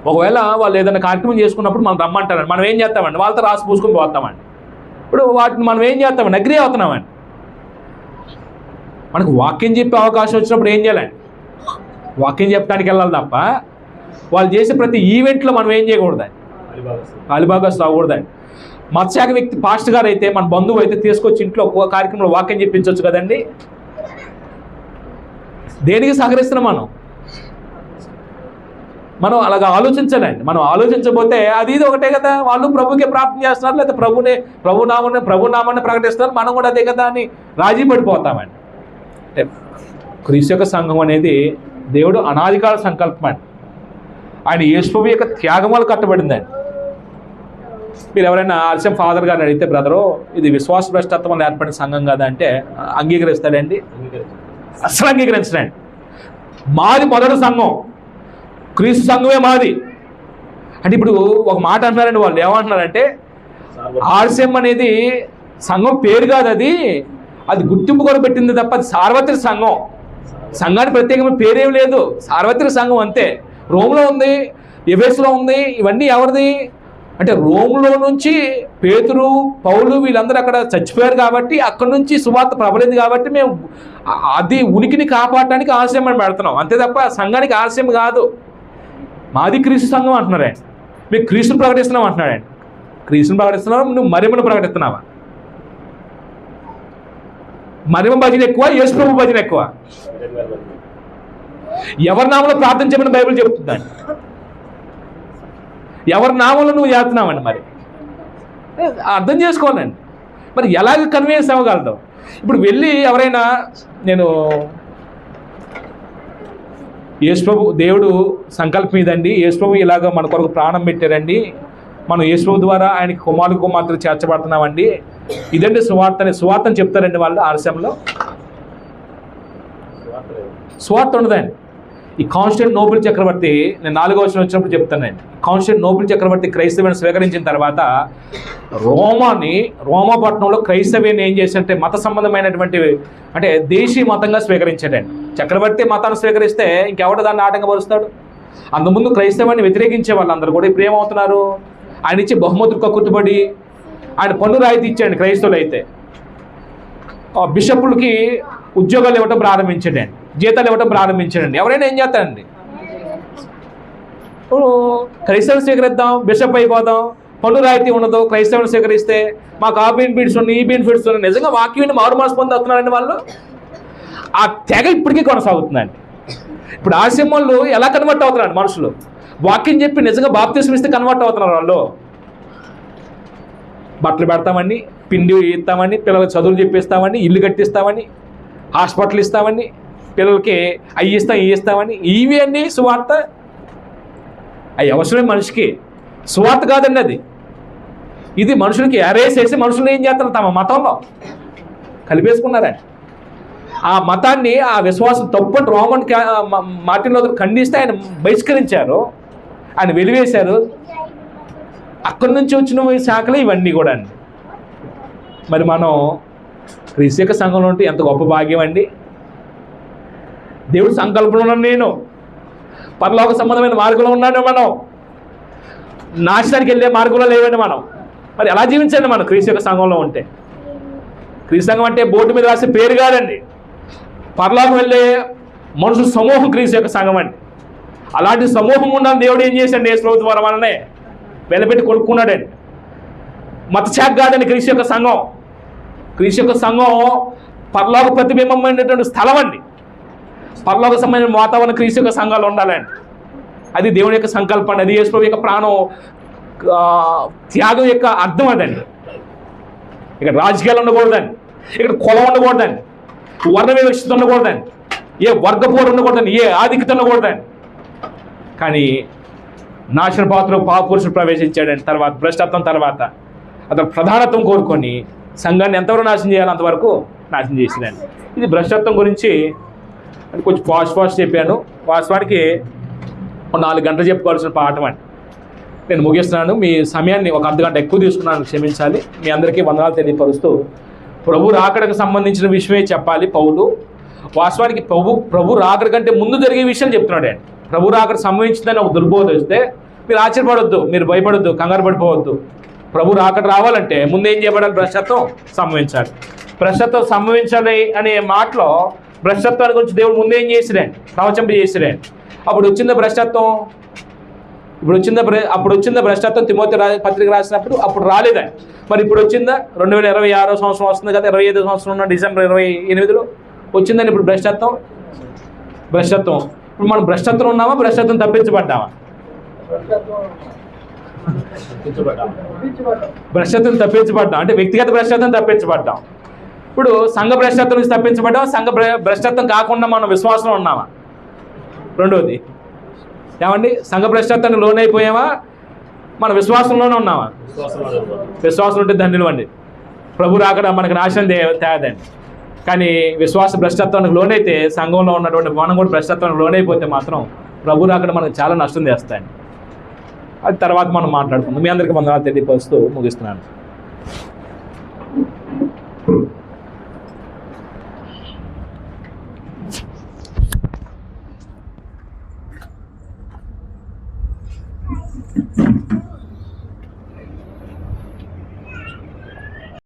ఒకవేళ వాళ్ళు ఏదైనా కార్యక్రమం చేసుకున్నప్పుడు మనం రమ్మంటారండి, మనం ఏం చేస్తామండి? వాళ్ళతో రాసి పూసుకొని పోతామండి. ఇప్పుడు వాటిని మనం ఏం చేస్తామండి? అగ్రి అవుతున్నామండి. మనకు వాక్యం చెప్పే అవకాశం వచ్చినప్పుడు ఏం చేయాలండి? వాక్యం చెప్పడానికి వెళ్ళాలి తప్ప వాళ్ళు చేసే ప్రతి ఈవెంట్లో మనం ఏం చేయకూడదండి? అలిబాగస్ రాకూడదండి. మత్స్యాక వ్యక్తి పాస్టర్ గారు అయితే, మన బంధువు అయితే తీసుకొచ్చి ఇంట్లో ఒక కార్యక్రమంలో వాక్యం చెప్పించవచ్చు కదండి. దేనికి సహకరిస్తున్నాం మనం అలాగా ఆలోచించాలండి. మనం ఆలోచించబోతే అది ఇది ఒకటే కదా. వాళ్ళు ప్రభుకే ప్రార్థన చేస్తున్నారు, లేదా ప్రభునామాన్ని ప్రకటిస్తున్నారు, మనం కూడా అదే కదా అని రాజీ పడిపోతామండి. అంటే క్రీస్తు యొక్క సంఘం అనేది దేవుడు అనాదికాల సంకల్పం అండి. ఆయన యేసుప్రభు యొక్క త్యాగం వల్ల కట్టబడిందండి. మీరు ఎవరైనా ఆలస్యం ఫాదర్ గారిని అడిగితే, బ్రదరు ఇది విశ్వాస భ్రష్టత్వం వల్ల ఏర్పడిన సంఘం కదా అంటే అంగీకరిస్తాడండి? అసలు అంగీకరించడండి. మాది మొదటి సంఘం, క్రీస్తు సంఘమే మాది అంటే. ఇప్పుడు ఒక మాట అంటున్నారండి వాళ్ళు, ఏమంటున్నారంటే ఆర్సీఎం అనేది సంఘం పేరు కాదు, అది గుర్తింపు కూడా పెట్టింది తప్ప అది సార్వత్రిక సంఘం. సంఘానికి ప్రత్యేకమైన పేరేం లేదు, సార్వత్రిక సంఘం అంతే. రోమ్లో ఉంది, ఎఫెసులో ఉంది. ఇవన్నీ ఎవరిది అంటే రోమ్లో నుంచి పేతురు, పౌలు వీళ్ళందరూ అక్కడ చచ్చిపోయారు కాబట్టి అక్కడ నుంచి సువార్త ప్రబలింది కాబట్టి మేము అది ఉనికిని కాపాడటానికి ఆలస్యం అని పెడుతున్నాం అంతే తప్ప సంఘానికి ఆలస్యం కాదు. మాది క్రీస్తు సంఘం అంటున్నారండి. మేము క్రీస్తుని ప్రకటిస్తున్నాం అంటున్నాడండి. క్రీస్తుని ప్రకటిస్తున్నావా, నువ్వు మరిమను ప్రకటిస్తున్నావా? మరిమ భజన ఎక్కువ, యేసుప్రభు భజన ఎక్కువ? ఎవరి నామంలో ప్రార్థన చేయమని బైబిల్ చెప్తుందండి. ఎవరి నామంలో నువ్వు చేస్తున్నావండి. మరి అర్థం చేసుకోవాలండి. మరి ఎలాగ కన్వీనియన్స్ అవ్వగలదు? ఇప్పుడు వెళ్ళి ఎవరైనా, నేను యేసుప్రభు దేవుడు సంకల్పం ఇదండి, యేసుప్రభు ఇలాగ మన కొరకు ప్రాణం పెట్టారండి, మనం యేసుప్రభు ద్వారా ఆయనకి కుమార్తెలు చేర్చబడుతున్నామండి, ఇదండి సువార్తని చెప్తారండి వాళ్ళు ఆలస్యంలో. సువార్త ఉండదండి. ఈ కాన్స్టంటినోపుల్ చక్రవర్తి, నేను 4వ వచనం వచ్చినప్పుడు చెప్తానండి, కాన్స్టంటినోపుల్ చక్రవర్తి క్రైస్తవ్యాన్ని స్వీకరించిన తర్వాత రోమాపట్నంలో క్రైస్తవ్యాన్ని ఏం చేశారంటే మత సంబంధమైనటువంటి అంటే దేశీ మతంగా స్వీకరించాడండి. చక్రవర్తి మతాన్ని స్వీకరిస్తే ఇంకెవడ దాన్ని ఆటంకపరుస్తాడు? అంతకుముందు క్రైస్తవాన్ని వ్యతిరేకించే వాళ్ళందరూ కూడా ఇప్పుడు ఏమవుతున్నారు? ఆయన ఇచ్చి బహుమతులు కక్కుతుబడి ఆయన పన్ను రాయితీ ఇచ్చాడు. క్రైస్తవులు అయితే బిషప్పులకి ఉద్యోగాలు ఇవ్వటం ప్రారంభించాడండి, జీతాలు ఇవ్వటం ప్రారంభించాడండి. ఎవరైనా ఏం చేస్తారండి? క్రైస్తవుని స్వీకరిద్దాం, బిషప్ అయిపోదాం, పన్ను రాయితీ ఉండదు. క్రైస్తవుని స్వీకరిస్తే మాకు ఆ బెనిఫిట్స్ ఉన్నాయి, ఈ బెనిఫిట్స్ ఉన్నాయి. నిజంగా వాక్యాన్ని మారు మనసు పొంది వస్తున్నారండి వాళ్ళు. ఆ తెగ ఇప్పటికీ కొనసాగుతుందండి. ఇప్పుడు ఆశయం వాళ్ళు ఎలా కన్వర్ట్ అవుతున్నారండి? మనుషులు వాక్యం చెప్పి నిజంగా బాప్తిస్మం ఇస్తే కన్వర్ట్ అవుతున్నారు వాళ్ళు. బట్టలు పెడతామని, పిండి ఇస్తామని, పిల్లలకు చదువులు చెప్పిస్తామని, ఇల్లు కట్టిస్తామని, హాస్పిటల్ ఇస్తామని, పిల్లలకి అవి ఇస్తామని ఇవి అన్నీ సువార్త. అవి అవసరమే మనిషికి, సువార్త కాదండి అది. ఇది మనుషులకి అరేసేసి మనుషులు ఏం చేస్తారు, తమ మతంలో కలిపేసుకున్నారండి. ఆ మతాన్ని, ఆ విశ్వాసం తప్పని మార్టిన్ లూథర్ ఖండిస్తే ఆయన బహిష్కరించారు, ఆయన వెలివేశారు. అక్కడి నుంచి వచ్చిన శాఖలు ఇవన్నీ కూడా అండి. మరి మనం క్రీస్తు సంఘంలో ఉంటే ఎంత గొప్ప భాగ్యం అండి. దేవుడి సంకల్పంలో ఉన్నాను నేను, పరలోక సంబంధమైన మార్గంలో ఉన్నాను. మనం నాశనానికి వెళ్ళే మార్గంలో లేవండి మనం. మరి ఎలా జీవించండి మనం క్రీస్తు సంఘంలో ఉంటే? క్రీస్తు సంఘం అంటే బోర్డు మీద రాసే పేరు కాదండి, పరలోకం వెళ్ళే మనుషుల సమూహం క్రీస్తు సంఘం అండి. అలాంటి సమూహం ఉండాలని దేవుడు ఏం చేశాడు? యేసు ద్వారా వలనే వెలపెట్టి కొనుక్కున్నాడండి. మత శాఖ కాదండి క్రీస్తు సంఘం. క్రీస్తు సంఘం పరలోక ప్రతిబింబమైనటువంటి స్థలం అండి. పరలోక సంబంధించిన వాతావరణం క్రీస్తు సంఘాలు ఉండాలండి. అది దేవుని యొక్క సంకల్పం. అది యేసు యొక్క ప్రాణం త్యాగం యొక్క అర్థం అదండి. ఇక్కడ రాజకీయాలు ఉండకూడదండి, ఇక్కడ కులం ఉండకూడదండి, వర్ణ వివక్షత ఉండకూడదండి, ఏ వర్గపోరు ఉండకూడదండి, ఏ ఆధిక్యత ఉండకూడదండి. కానీ నాశన పాత్ర పురుషుడు ప్రవేశించాడండి. తర్వాత భ్రష్టత్వం తర్వాత అతను ప్రధానత్వం కోరుకొని సంఘాన్ని ఎంతవరకు నాశనం చేయాలో అంతవరకు నాశనం చేసిందండి. ఇది భ్రష్టత్వం గురించి కొంచెం ఫాస్ట్ చెప్పాను. వాస్తవానికి 4 గంటలు చెప్పుకోవాల్సిన పాఠం అండి. నేను ముగిస్తున్నాను. మీ సమయాన్ని ఒక అర్ధగంట ఎక్కువ తీసుకున్నాను, క్షమించాలి. మీ అందరికీ వందనాలు తెలియపరుస్తూ, ప్రభు రాకడకు సంబంధించిన విషయమే చెప్పాలి పౌలు. వాస్తవానికి ప్రభు రాకడ కంటే ముందు జరిగే విషయాలు చెప్తున్నాడు అండి. ప్రభు రాకడ సంభవించిందని ఒక దుర్బోధ వస్తే మీరు ఆశ్చర్యపడొద్దు, మీరు భయపడొద్దు, కంగారు పడిపోవద్దు. ప్రభు రాకడ రావాలంటే ముందు ఏం చేయబడాలి? భ్రష్టత్వం సంభవించాలి. భ్రష్టత్వం సంభవించాలి అనే మాటలో భ్రష్టత్వాన్ని గురించి దేవుడు ముందు ఏం చేసిరండి? ప్రవచింప చేసిరండి. అప్పుడు వచ్చింది భ్రష్టత్వం. అప్పుడు వచ్చిందా భ్రష్టత్వం? తిమోతి పత్రిక రాసినప్పుడు అప్పుడు రాలేదండి. మరి ఇప్పుడు వచ్చిందా? 2026 సంవత్సరం వస్తుంది కదా, 25 సంవత్సరం ఉన్న డిసెంబర్ 28లో వచ్చిందని ఇప్పుడు భ్రష్టత్వం. ఇప్పుడు మనం భ్రష్టత్వం ఉన్నామా, భ్రష్టత్వం తప్పించబడ్డామా? భ్రష్టత్వం తప్పించబడ్డాం అంటే వ్యక్తిగత భ్రష్టత్వం తప్పించబడ్డాం. ఇప్పుడు సంఘ భ్రష్టత్వం నుంచి తప్పించబడ్డాం. సంఘ భ్రష్టత్వం కాకుండా మనం విశ్వాసంలో ఉన్నామా? రెండోది ఏమండి, సంఘ భ్రష్టత్వానికి లోనైపోయామా, మన విశ్వాసంలోనే ఉన్నామా? విశ్వాసం ఉంటే ధన్యులు అండి. ప్రభు రాకడ మనకు నాశనం తేదండి. కానీ విశ్వాస భ్రష్టత్వానికి లోనైతే, సంఘంలో ఉన్నటువంటి మనం కూడా భ్రష్టత్వానికి లోనైపోతే మాత్రం ప్రభు రాకడ మనకు చాలా నష్టం చేస్తాయండి. అది తర్వాత మనం మాట్లాడుకుందాం. మీ అందరికీ వందనాలు తెలియపరుస్తూ ముగిస్తున్నాను.